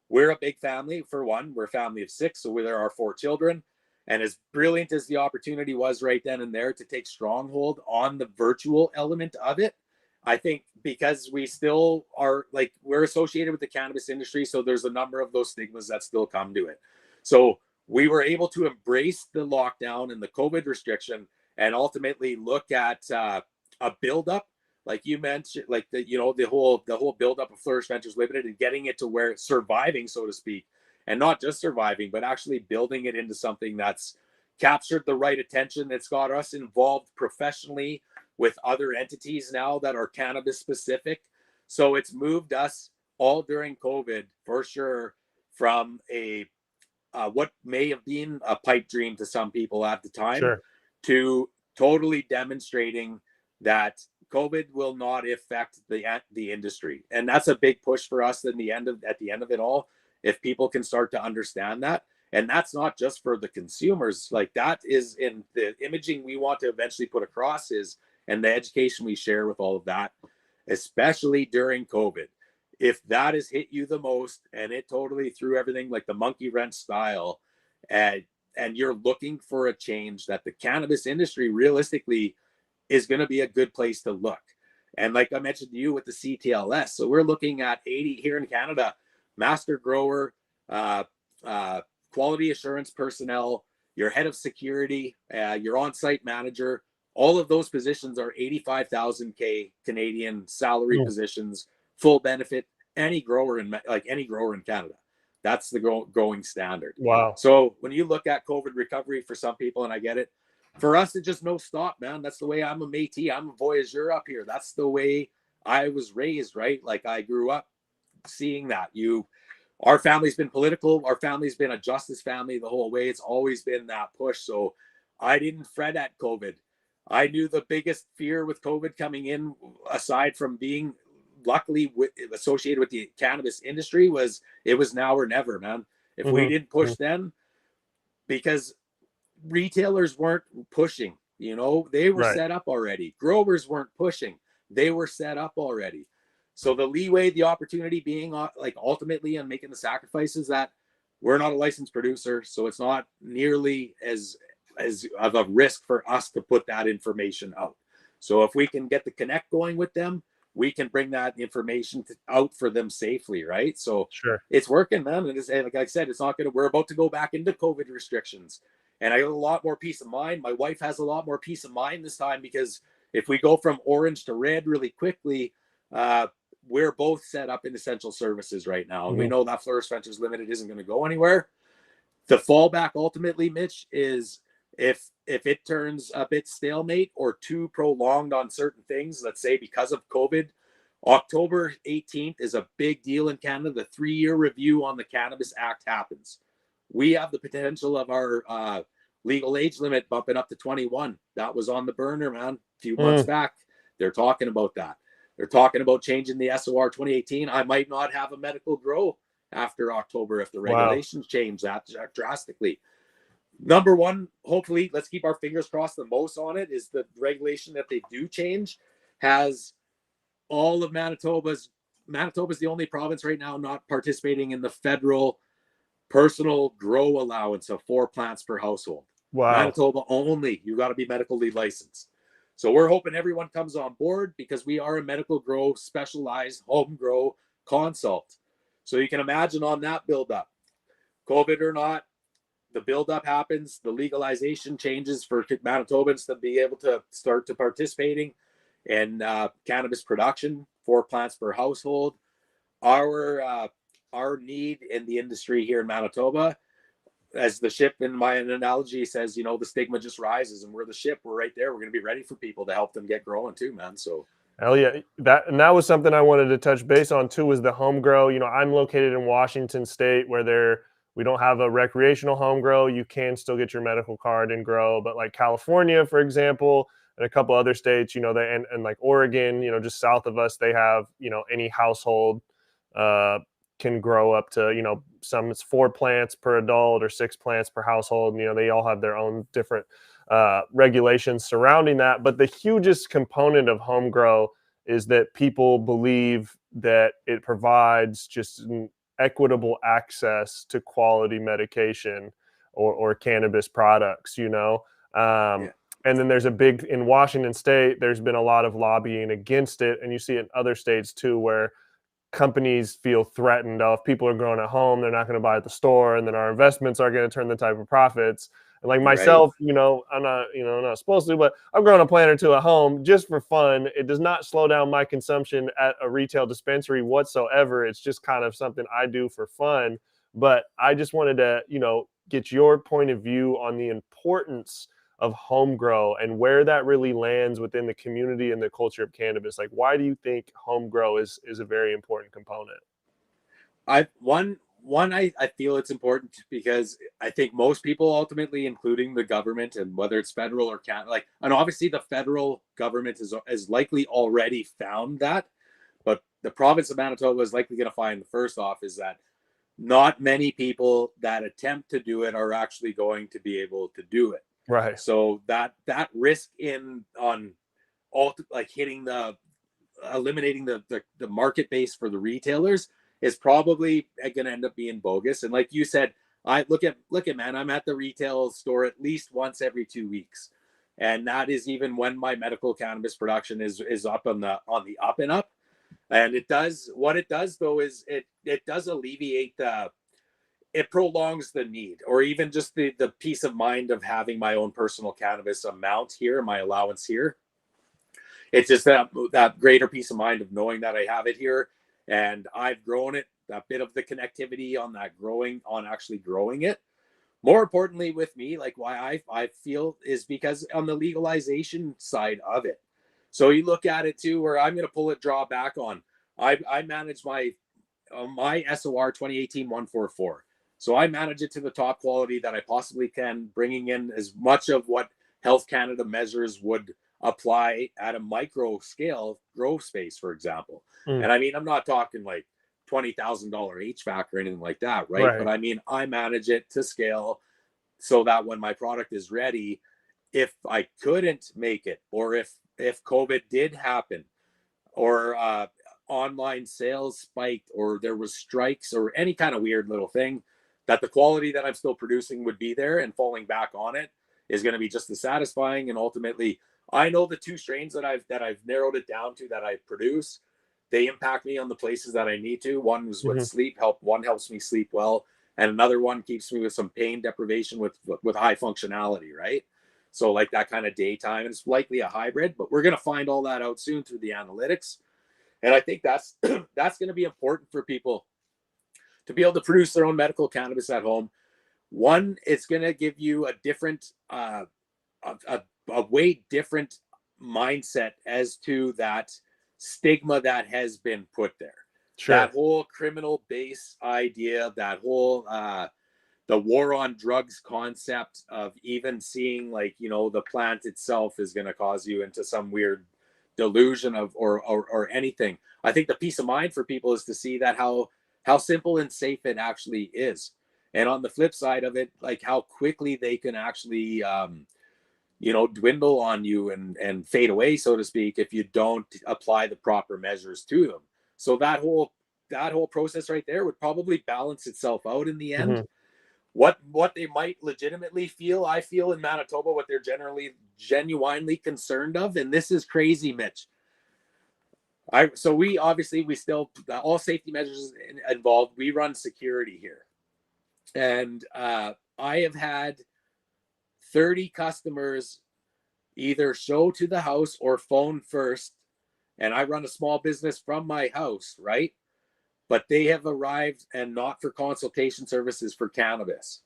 we're a big family. For one, we're a family of 6. So there are 4 children. And as brilliant as the opportunity was right then and there to take stronghold on the virtual element of it, I think because we still are, like, we're associated with the cannabis industry, so there's a number of those stigmas that still come to it. So we were able to embrace the lockdown and the COVID restriction and ultimately look at a buildup, like you mentioned, like the whole buildup of Fleurysh Ventures Limited and getting it to where it's surviving, so to speak, and not just surviving, but actually building it into something that's captured the right attention, that's got us involved professionally with other entities now that are cannabis specific. So it's moved us all during COVID, for sure, from a what may have been a pipe dream to some people at the time, Sure. to totally demonstrating that COVID will not affect the industry. And that's a big push for us at the end of it all. If people can start to understand that, and that's not just for the consumers, like that is in the imaging we want to eventually put across is, and the education we share with all of that, especially during COVID. If that has hit you the most and it totally threw everything like the monkey wrench style, and you're looking for a change, that the cannabis industry realistically is going to be a good place to look. And like I mentioned to you with the CTLS, so we're looking at 80 here in Canada, master grower, uh, quality assurance personnel, your head of security, your on-site manager. All of those positions are 85,000 Canadian salary positions, full benefit. Any grower in Canada, that's the growing standard. Wow. So when you look at COVID recovery for some people, and I get it, for us it's just no stop, man. That's the way. I'm a Métis. I'm a voyageur up here. That's the way I was raised, right? Like I grew up seeing that. Our family's been political. Our family's been a justice family the whole way. It's always been that push. So I didn't fret at COVID. I knew the biggest fear with COVID coming in, aside from being luckily associated with the cannabis industry, was it was now or never, man. If we didn't push then, because retailers weren't pushing, they were set up already. Growers weren't pushing. They were set up already. So the leeway, the opportunity being like ultimately and making the sacrifices that we're not a licensed producer. So it's not nearly as of a risk for us to put that information out. So if we can get the connect going with them, we can bring that information out for them safely, right? So it's working, man. And like I said, we're about to go back into COVID restrictions. And I got a lot more peace of mind. My wife has a lot more peace of mind this time, because if we go from orange to red really quickly, we're both set up in essential services right now. And we know that Fleurysh Ventures Limited isn't going to go anywhere. The fallback ultimately, Mitch, is if it turns a bit stalemate or too prolonged on certain things, let's say because of COVID, October 18th is a big deal in Canada. The 3-year review on the Cannabis Act happens. We have the potential of our legal age limit bumping up to 21. That was on the burner, man, a few months back. They're talking about that. They're talking about changing the SOR 2018. I might not have a medical grow after October if the regulations change that drastically. Number one, hopefully, let's keep our fingers crossed the most on it, is the regulation that they do change has all of Manitoba's the only province right now not participating in the federal personal grow allowance of 4 plants per household. Manitoba only. You got to be medically licensed. So we're hoping everyone comes on board, because we are a medical grow specialized home grow consult. So you can imagine on that build up, COVID or not, the buildup happens, the legalization changes for Manitobans to be able to start to participating in cannabis production, 4 plants per household. Our need in the industry here in Manitoba, as the ship in my analogy says, the stigma just rises, and we're the ship. We're right there. We're going to be ready for people to help them get growing too, man. So hell yeah. That was something I wanted to touch base on too, was the home grow. I'm located in Washington State, where we don't have a recreational home grow. You can still get your medical card and grow, but like California, for example, and a couple other states, and like Oregon, just south of us, they have, any household can grow up to, some it's 4 plants per adult or 6 plants per household. And, they all have their own different regulations surrounding that. But the hugest component of home grow is that people believe that it provides just equitable access to quality medication or cannabis products, And then there's in Washington State, there's been a lot of lobbying against it. And you see it in other states too, where companies feel threatened. Oh, if people are growing at home, they're not going to buy at the store, and then our investments are going to turn the type of profits. And like myself, I'm not supposed to, but I'm growing a plant or two at home just for fun. It does not slow down my consumption at a retail dispensary whatsoever. It's just kind of something I do for fun. But I just wanted to, get your point of view on the importance of home grow and where that really lands within the community and the culture of cannabis. Like, why do you think home grow is a very important component? I feel it's important because I think most people ultimately, including the government, and whether it's federal or and obviously the federal government is likely already found that, but the province of Manitoba is likely going to find, first off, is that not many people that attempt to do it are actually going to be able to do it. Right. So that risk eliminating the market base for the retailers is probably going to end up being bogus. And like you said, I look at man, I'm at the retail store at least once every 2 weeks, And that is even when my medical cannabis production is up on the up and up. And it does, what it does though is it does alleviate it prolongs the need, or even just the peace of mind of having my own personal cannabis amount here, my allowance here. It's just that greater peace of mind of knowing that I have it here and I've grown it, a bit of the connectivity on that growing, on actually growing it. More importantly with me, like why I feel is because on the legalization side of it. So you look at it too, where I'm going to pull it draw back on. I manage my SOR 2018-144. So I manage it to the top quality that I possibly can, bringing in as much of what Health Canada measures would apply at a micro scale grow space, for example. And I mean, I'm not talking like $20,000 HVAC or anything like that, right? But I mean, I manage it to scale so that when my product is ready, if I couldn't make it, or if COVID did happen, or online sales spiked, or there was strikes, or any kind of weird little thing, that the quality that I'm still producing would be there, and falling back on it is going to be just as satisfying. And ultimately, I know the two strains that I've narrowed it down to that I produce, they impact me on the places that I need to. One was with sleep help. One helps me sleep well, and another one keeps me with some pain deprivation with high functionality, right? So like that kind of daytime, and it's likely a hybrid, but we're going to find all that out soon through the analytics. And I think that's that's going to be important for people to be able to produce their own medical cannabis at home. One, it's going to give you a different, a way different mindset as to that stigma that has been put there. Sure. That whole criminal base idea, that whole the war on drugs concept of even seeing like, you know, the plant itself is going to cause you into some weird delusion of or anything. I think the peace of mind for people is to see that how simple and safe it actually is. And on the flip side of it, like how quickly they can actually you know, dwindle on you and fade away, so to speak, if you don't apply the proper measures to them. So that whole process right there would probably balance itself out in the end. What they might legitimately feel, I feel in Manitoba, what they're genuinely concerned of, and this is crazy, Mitch. So we still, all safety measures involved, we run security here. And I have had 30 customers either show to the house or phone first. And I run a small business from my house, right? But they have arrived, and not for consultation services, for cannabis.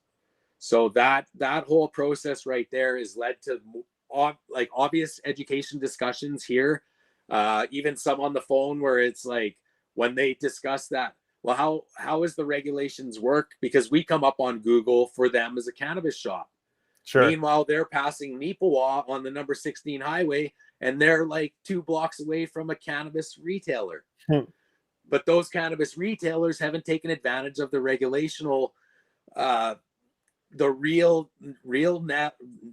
So that whole process right there has led to like obvious education discussions here. Even some on the phone where it's like, when they discuss that, well, how is the regulations work? Because we come up on Google for them as a cannabis shop. Sure. Meanwhile, they're passing Neepawa on the number 16 highway, and they're like 2 blocks away from a cannabis retailer. But those cannabis retailers haven't taken advantage of the regulational, the real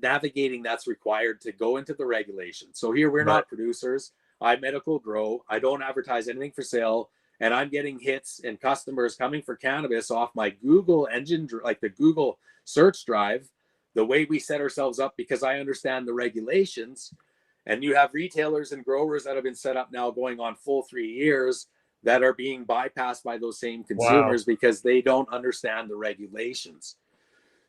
navigating that's required to go into the regulation. So here we're not producers. I medical grow. I don't advertise anything for sale. And I'm getting hits and customers coming for cannabis off my Google engine, like the Google search drive, the way we set ourselves up, because I understand the regulations. And you have retailers and growers that have been set up now going on full 3 years that are being bypassed by those same consumers because they don't understand the regulations.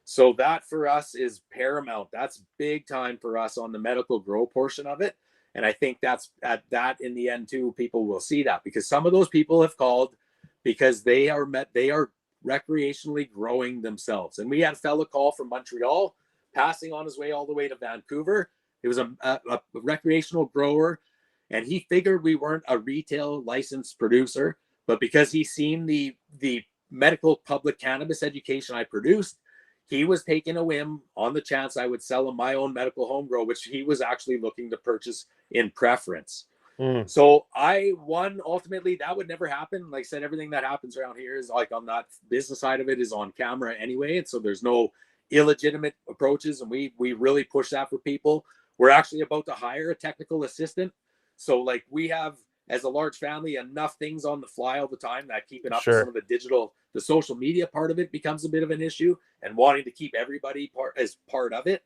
So that for us is paramount. That's big time for us on the medical grow portion of it. And I think that's at that in the end too, people will see that, because some of those people have called because they are recreationally growing themselves. And we had a fellow call from Montreal, passing on his way all the way to Vancouver. It was a recreational grower, and he figured we weren't a retail licensed producer, but because he's seen the medical public cannabis education I produced, he was taking a whim on the chance I would sell him my own medical home grow, which he was actually looking to purchase in preference. So ultimately that would never happen. Like I said, everything that happens around here is like on that business side of it is on camera anyway. And so there's no illegitimate approaches. And we really push that for people. We're actually about to hire a technical assistant. So like we have, as a large family, enough things on the fly all the time that keeping up with some of the social media part of it becomes a bit of an issue, and wanting to keep everybody part of it.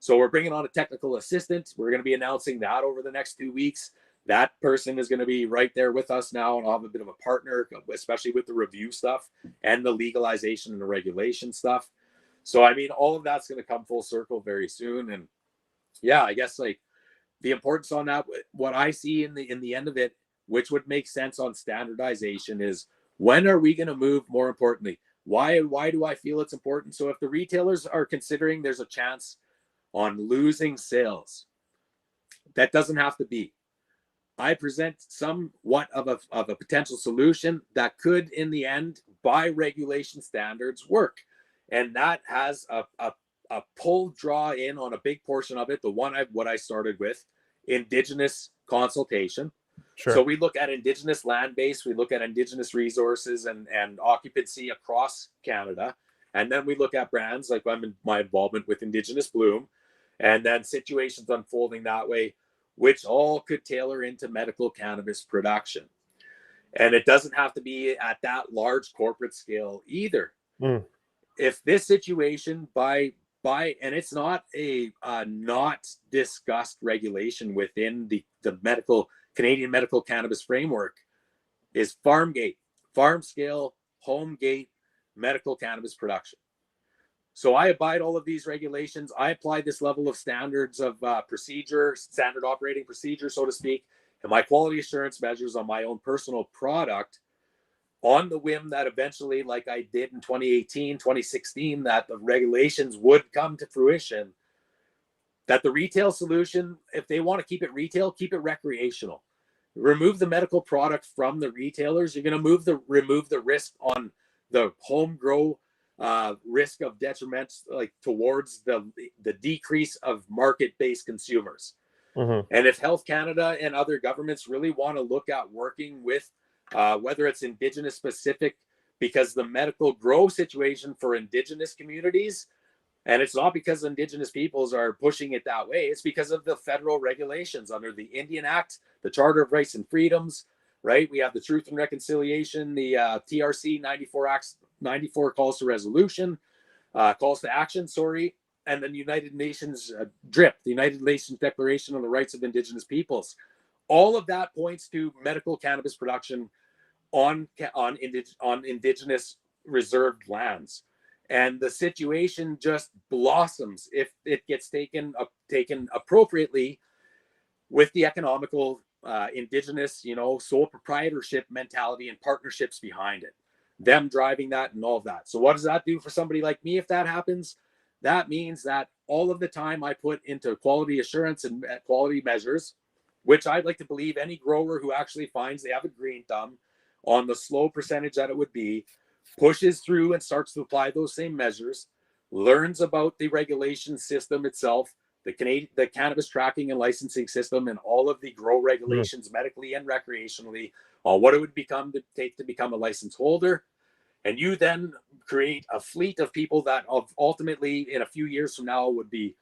So we're bringing on a technical assistant. We're going to be announcing that over the next 2 weeks. That person is going to be right there with us now, and I'll have a bit of a partner, especially with the review stuff and the legalization and the regulation stuff. So, I mean, all of that's going to come full circle very soon. And yeah, I guess like the importance on that, what I see in the end of it, which would make sense on standardization, is when are we going to move? More importantly, why do I feel it's important? So if the retailers are considering there's a chance on losing sales, that doesn't have to be. I present somewhat of a potential solution that could, in the end, by regulation standards, work. And that has a pull draw in on a big portion of it. What I started with, Indigenous Consultation. Sure. So we look at Indigenous land base, we look at Indigenous resources and occupancy across Canada. And then we look at brands like my involvement with Indigenous Bloom, and then situations unfolding that way, which all could tailor into medical cannabis production. And it doesn't have to be at that large corporate scale either. If this situation and it's not a not discussed regulation within the Canadian medical cannabis framework, is farm scale, home gate medical cannabis production. So I abide all of these regulations. I apply this level of standards of standard operating procedure, so to speak, and my quality assurance measures on my own personal product, on the whim that eventually, like I did in 2018, 2016, that the regulations would come to fruition, that the retail solution, if they want to keep it retail, keep it recreational. Remove the medical product from the retailers. You're going to remove the risk on the home grow risk of detriment, like towards the decrease of market-based consumers. And if Health Canada and other governments really want to look at working with whether it's Indigenous specific, because the medical grow situation for Indigenous communities, and it's not because Indigenous peoples are pushing it that way, it's because of the federal regulations under the Indian Act, the Charter of Rights and Freedoms, right? We have the Truth and Reconciliation, the TRC 94 calls to resolution, calls to action, and then United Nations DRIP, the United Nations Declaration on the Rights of Indigenous Peoples. All of that points to medical cannabis production on Indigenous reserved lands. And the situation just blossoms if it gets taken appropriately with the economical Indigenous, sole proprietorship mentality and partnerships behind it, them driving that and all of that. So what does that do for somebody like me if that happens? That means that all of the time I put into quality assurance and quality measures, which I'd like to believe any grower who actually finds they have a green thumb on the slow percentage that it would be, pushes through and starts to apply those same measures, learns about the regulation system itself, the cannabis tracking and licensing system, and all of the grow regulations medically and recreationally, on what it would take to become a license holder. And you then create a fleet of people that ultimately in a few years from now would be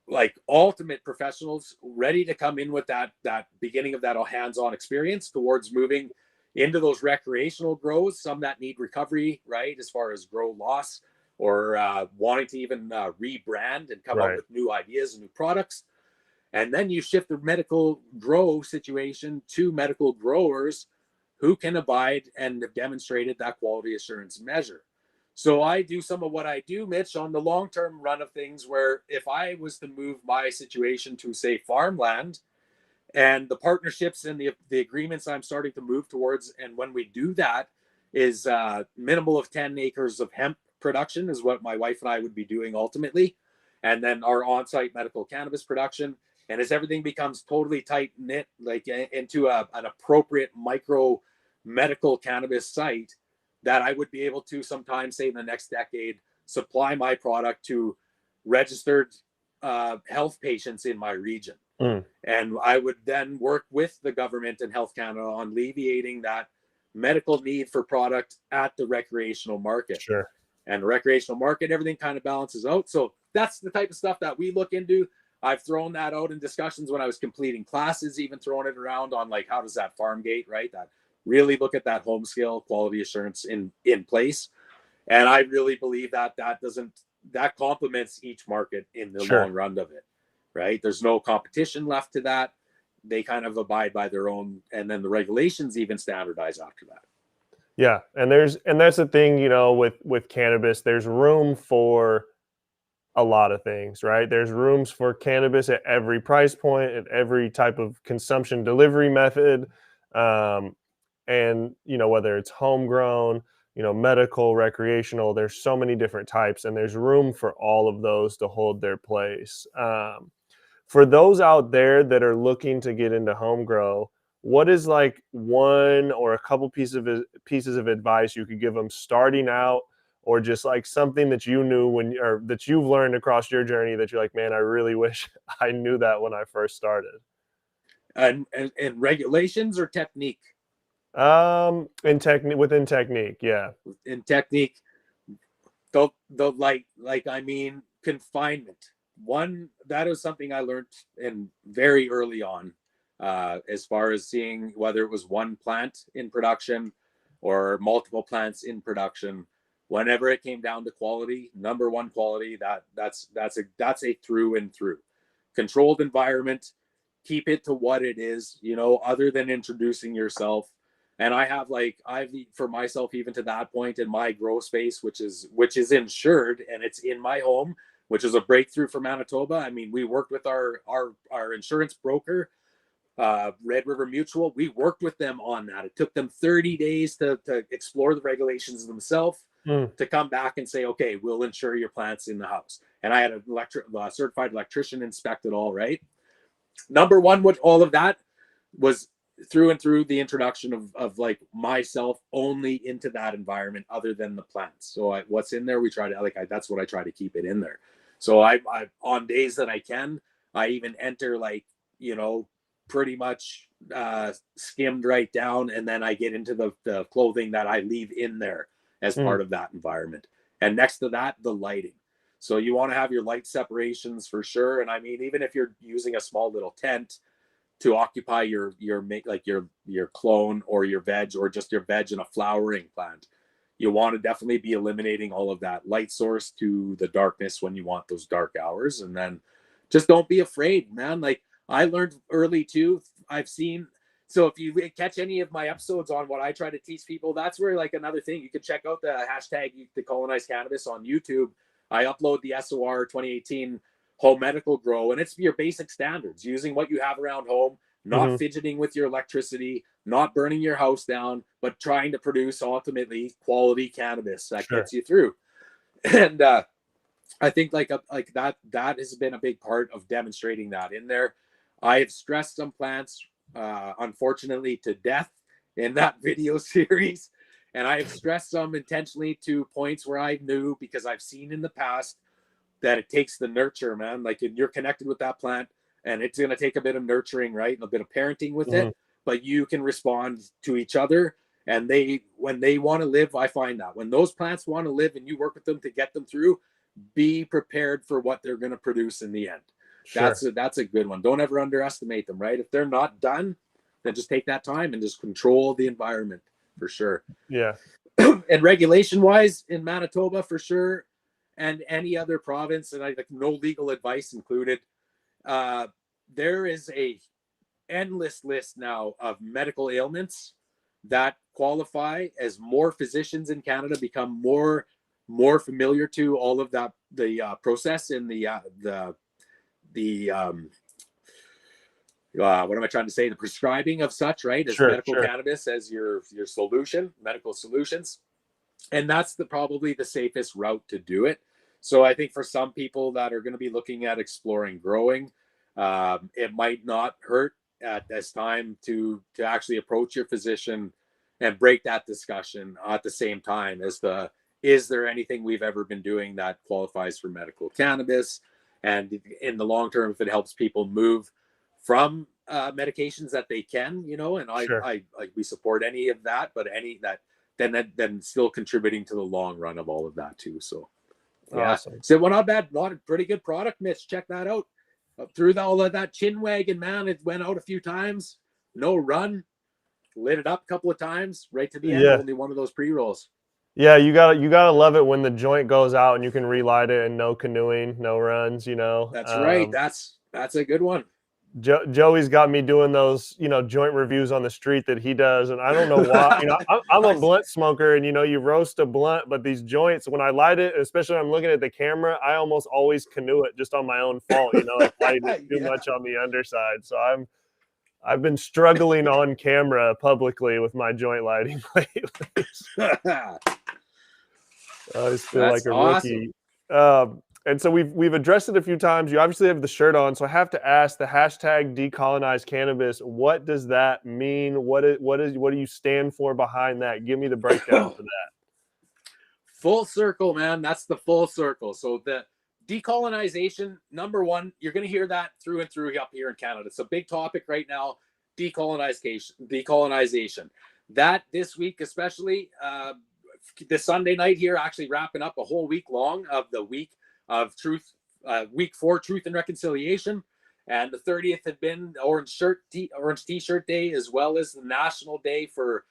like ultimate professionals ready to come in with that beginning of that hands-on experience towards moving into those recreational grows, some that need recovery, right, as far as grow loss or wanting to even rebrand and come up with new ideas and new products. And then you shift the medical grow situation to medical growers who can abide and have demonstrated that quality assurance measure. So I do some of what I do, Mitch, on the long-term run of things, where if I was to move my situation to, say, farmland, and the partnerships and the agreements I'm starting to move towards, and when we do that, is minimal of 10 acres of hemp production is what my wife and I would be doing ultimately. And then our on-site medical cannabis production. And as everything becomes totally tight-knit, like into an appropriate micro medical cannabis site, that I would be able to sometime, say in the next decade, supply my product to registered health patients in my region. And I would then work with the government and Health Canada on alleviating that medical need for product at the recreational market. Sure. And the recreational market, everything kind of balances out. So that's the type of stuff that we look into. I've thrown that out in discussions when I was completing classes, even throwing it around on like, how does that farm gate, right? That really look at that home scale quality assurance in place. And I really believe that that complements each market in the Sure. long run of it, right? There's no competition left to that. They kind of abide by their own, and then the regulations even standardize after that. Yeah, and that's the thing, you know, with cannabis, there's room for a lot of things, right? There's rooms for cannabis at every price point, at every type of consumption delivery method, um, and you know whether it's homegrown, you know, medical, recreational. There's so many different types, and there's room for all of those to hold their place. For those out there that are looking to get into home grow, what is like one or a couple pieces of advice you could give them starting out, or just like something that you knew when or that you've learned across your journey that you're like, man, I really wish I knew that when I first started? And regulations or technique? In technique, within technique, yeah. In technique, the like I mean confinement. One that is something I learned in very early on, as far as seeing whether it was one plant in production or multiple plants in production. Whenever it came down to quality, number one quality, that's a through and through controlled environment. Keep it to what it is, you know, other than introducing yourself. And I have like I've for myself even to that point in my grow space, which is insured and it's in my home, which is a breakthrough for Manitoba. I mean, we worked with our insurance broker, Red River Mutual. We worked with them on that. It took them 30 days to explore the regulations themselves, Mm, to come back and say, okay, we'll insure your plants in the house. And I had a certified electrician inspect it all, right? Number one, with all of that was through and through the introduction of like myself only into that environment other than the plants. So what's in there, we try to that's what I try to keep it in there. So I on days that I can, I even enter like, you know, pretty much skimmed right down, and then I get into the clothing that I leave in there as mm, part of that environment. And next to that, the lighting. So you want to have your light separations for sure. And I mean, even if you're using a small little tent to occupy your clone or your veg, or just your veg in a flowering plant, you want to definitely be eliminating all of that light source to the darkness when you want those dark hours. And then just don't be afraid, man. Like I learned early too. I've seen, so if you catch any of my episodes on what I try to teach people, that's where like another thing, you can check out the hashtag Decolonize Cannabis on YouTube. I upload the SOR 2018 home medical grow, and it's your basic standards, using what you have around home, not mhm. fidgeting with your electricity, not burning your house down, but trying to produce ultimately quality cannabis that Sure. gets you through. And I think like that has been a big part of demonstrating that in there. I have stressed some plants, unfortunately, to death in that video series, and I have stressed some intentionally to points where I knew, because I've seen in the past, that it takes the nurture, man. Like you're connected with that plant, and it's going to take a bit of nurturing, right, and a bit of parenting with Mhm. it. But you can respond to each other, and when they want to live, I find that when those plants want to live and you work with them to get them through, be prepared for what they're going to produce in the end. Sure. That's a good one. Don't ever underestimate them, right? If they're not done, then just take that time and just control the environment for sure. Yeah. And regulation wise in Manitoba for sure, and any other province, and I like no legal advice included. Uh, there is a endless list now of medical ailments that qualify, as more physicians in Canada become more familiar to all of that, the process in the what am I trying to say? The prescribing of such, right, as Sure. medical Sure. cannabis as your solution, medical solutions, and that's probably the safest route to do it. So I think for some people that are going to be looking at exploring growing, it might not hurt at this time to actually approach your physician and break that discussion at the same time as the, is there anything we've ever been doing that qualifies for medical cannabis? And in the long term, if it helps people move from medications that they can, you know, and Sure. we support any of that, but any that then still contributing to the long run of all of that too. So yeah, Awesome. so well, not bad, not a pretty good product, Mitch. Check that out. Through all of that chin wagon, man, it went out a few times. No run, lit it up a couple of times, right to the end. Yeah. Only one of those pre rolls. Yeah, you gotta love it when the joint goes out and you can relight it and no canoeing, no runs, you know. That's right. That's a good one. Joey's got me doing those, joint reviews on the street that he does, and I don't know why. I'm a Nice. blunt smoker, and you roast a blunt, but these joints, when I light it, especially when I'm looking at the camera, I almost always canoe it just on my own fault, like lighting it too Yeah. much on the underside. So I've been struggling on camera publicly with my joint lighting lately. I always feel like That's a awesome. rookie. And so we've addressed it a few times. You obviously have the shirt on, so I have to ask the hashtag decolonize cannabis. What does that mean? What do you stand for behind that? Give me the breakdown for that. Full circle, man. That's the full circle. So the decolonization, number one, you're going to hear that through and through up here in Canada. It's a big topic right now. Decolonization. That this week, especially this Sunday night here, actually wrapping up a whole week long of the week of truth, week 4 Truth and Reconciliation. And the 30th had been Orange T-shirt Day, as well as the National Day for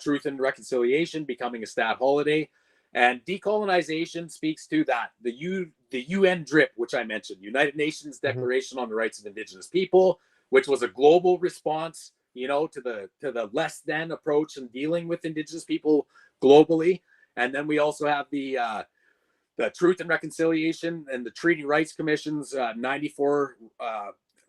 Truth and Reconciliation, becoming a stat holiday. And decolonization speaks to that. The UN DRIP, which I mentioned, United Nations Declaration on the Rights of Indigenous People, which was a global response, to the less than approach in dealing with Indigenous people globally. And then we also have the Truth and Reconciliation and the Treaty Rights Commission's 94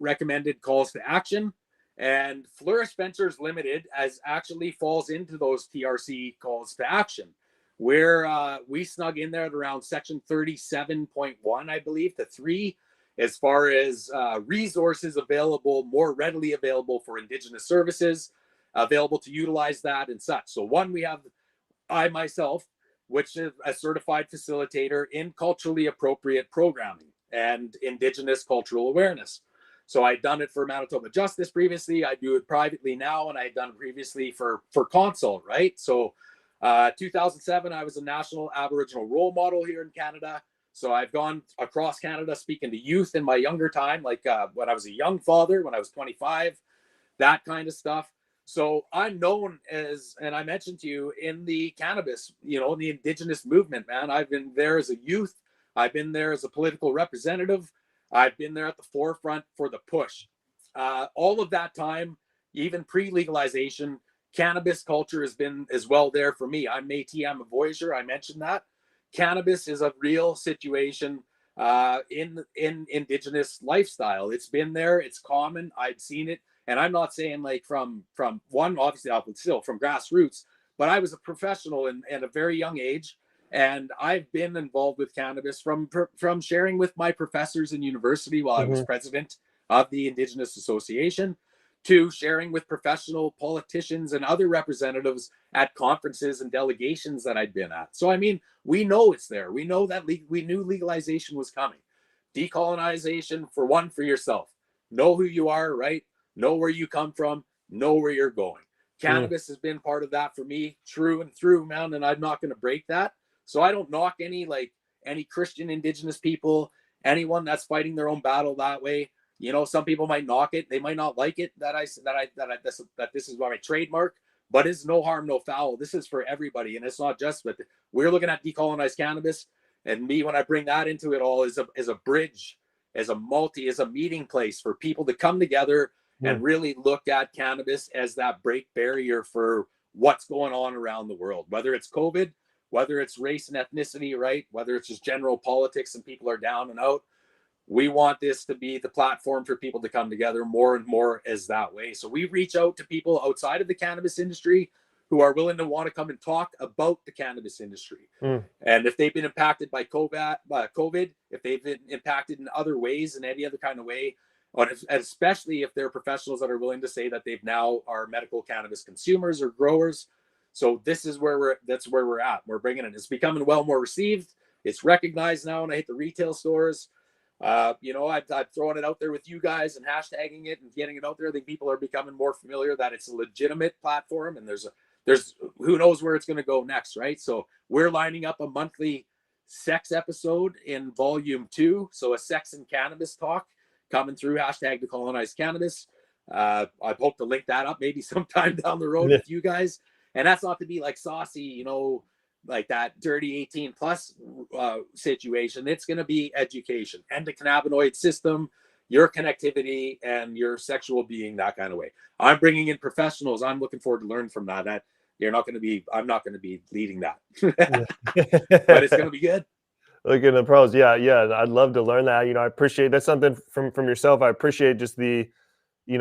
recommended calls to action. And Fleurysh Ventures Limited actually falls into those TRC calls to action, where we snug in there at around section 37.1, I believe, to 3, as far as resources available, more readily available for Indigenous services, available to utilize that and such. So one, we have I myself, which is a certified facilitator in culturally appropriate programming and Indigenous cultural awareness. So I'd done it for Manitoba Justice previously. I do it privately now, and I'd done it previously for Consult, right? So 2007, I was a national Aboriginal role model here in Canada. So I've gone across Canada speaking to youth in my younger time, like when I was a young father, when I was 25, that kind of stuff. So I'm known as, and I mentioned to you, in the cannabis, in the Indigenous movement, man. I've been there as a youth. I've been there as a political representative. I've been there at the forefront for the push. All of that time, even pre-legalization, cannabis culture has been as well there for me. I'm Métis, I'm a Voyageur. I mentioned that. Cannabis is a real situation in Indigenous lifestyle. It's been there. It's common. I've seen it. And I'm not saying like from one, obviously, still from grassroots, but I was a professional in a very young age. And I've been involved with cannabis from sharing with my professors in university while I was president of the Indigenous Association, to sharing with professional politicians and other representatives at conferences and delegations that I'd been at. So, I mean, we know it's there. We know that we knew legalization was coming. Decolonization, for one, for yourself. Know who you are, right? Know where you come from. Know where you're going. Cannabis has been part of that for me, true and through, man, and I'm not going to break that. So I don't knock any Christian Indigenous people, anyone that's fighting their own battle that way. Some people might knock it. They might not like it that this is my trademark, but it's no harm, no foul. This is for everybody. And it's not just, but we're looking at decolonized cannabis, and me, when I bring that into it all, is a bridge, as a meeting place for people to come together and really look at cannabis as that break barrier for what's going on around the world, whether it's COVID, whether it's race and ethnicity, right? Whether it's just general politics and people are down and out. We want this to be the platform for people to come together more and more as that way. So we reach out to people outside of the cannabis industry who are willing to want to come and talk about the cannabis industry. And if they've been impacted by COVID, if they've been impacted in other ways, in any other kind of way, especially if they're professionals that are willing to say that they've now are medical cannabis consumers or growers. So this is that's where we're at. We're bringing it. It's becoming well more received. It's recognized now when I hit the retail stores. I've thrown it out there with you guys and hashtagging it and getting it out there. I think people are becoming more familiar that it's a legitimate platform, and there's who knows where it's going to go next, right? So we're lining up a monthly sex episode in volume 2. So a sex and cannabis talk coming through hashtag decolonize cannabis. I hope to link that up maybe sometime down the road with you guys. And that's not to be like saucy, like that dirty 18 plus situation. It's going to be education, endocannabinoid system, your connectivity, and your sexual being, that kind of way. I'm bringing in professionals. I'm looking forward to learn from that. I'm not going to be leading that, but it's going to be good. Look at the pros. Yeah, yeah. I'd love to learn that. I appreciate that's something from yourself. I appreciate just the,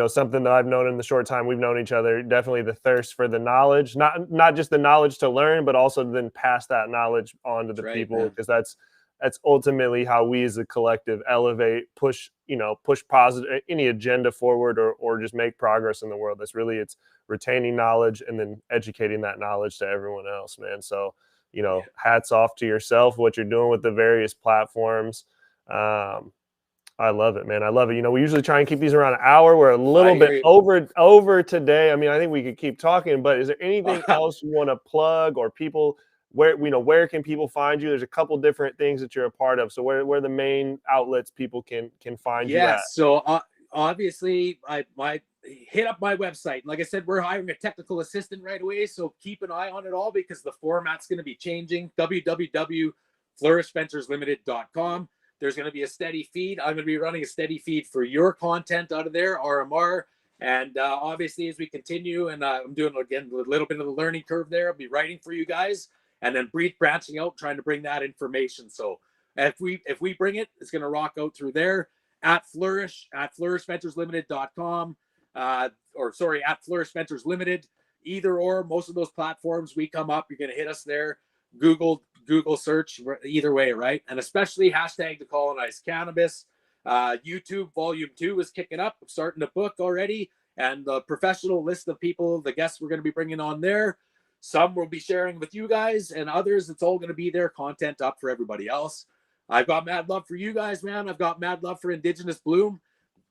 something that I've known in the short time we've known each other. Definitely the thirst for the knowledge, not just the knowledge to learn, but also then pass that knowledge on to the people, because that's ultimately how we as a collective elevate, push positive any agenda forward, or just make progress in the world. It's retaining knowledge and then educating that knowledge to everyone else, man. So, hats off to yourself, what you're doing with the various platforms. I love it, man. I love it. We usually try and keep these around an hour. We're a little bit over today. I mean, I think we could keep talking, but is there anything else you want to plug, or people where can people find you? There's a couple different things that you're a part of. So where are the main outlets people can find you at? So obviously I hit up my website. Like I said, we're hiring a technical assistant right away. So keep an eye on it all, because the format's going to be changing. www.fleurishventureslimited.com. There's going to be a steady feed. I'm going to be running a steady feed for your content out of there, RMR. And obviously, as we continue, and I'm doing, again, a little bit of the learning curve there, I'll be writing for you guys, and then branching out, trying to bring that information. So if we bring it, it's going to rock out through there at Fleurysh, at fleurishventureslimited.com, at Fleurysh Ventures Limited, either or. Most of those platforms we come up, you're going to hit us there. Google search, either way, right? And especially hashtag Decolonize Cannabis. YouTube Volume 2 is kicking up. I'm starting to book already, and the professional list of people, the guests we're going to be bringing on there. Some we'll be sharing with you guys, and others, it's all going to be their content up for everybody else. I've got mad love for you guys, man. I've got mad love for Indigenous Bloom,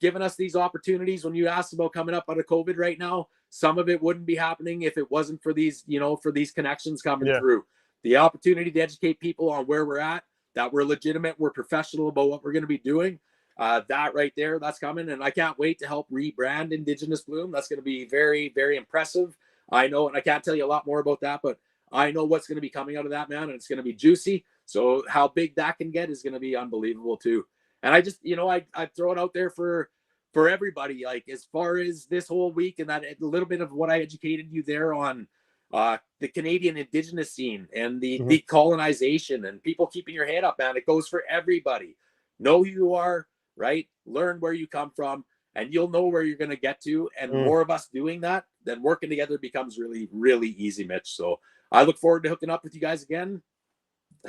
giving us these opportunities. When you asked about coming up out of COVID right now, some of it wouldn't be happening if it wasn't for these, for these connections coming through. The opportunity to educate people on where we're at, that we're legitimate, we're professional about what we're going to be doing. That right there, that's coming. And I can't wait to help rebrand Indigenous Bloom. That's going to be very, very impressive. I know, and I can't tell you a lot more about that, but I know what's going to be coming out of that, man, and it's going to be juicy. So how big that can get is going to be unbelievable too. And I just, I throw it out there for everybody, like as far as this whole week, and that a little bit of what I educated you there on the Canadian Indigenous scene and the decolonization and people keeping your head up, man. It goes for everybody. Know who you are, right? Learn where you come from, and you'll know where you're going to get to. And more of us doing that, then working together becomes really, really easy, Mitch. So I look forward to hooking up with you guys again.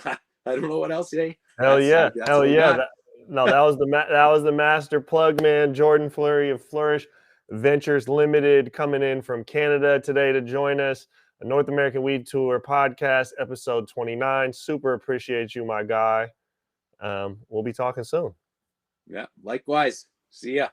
I don't know what else today. Hell yeah. That was the master plug, man. Jordan Fleury of Fleurysh Ventures Limited coming in from Canada today to join us. A North American Weed Tour podcast, episode 29. Super appreciate you, my guy. We'll be talking soon. Yeah, likewise. See ya.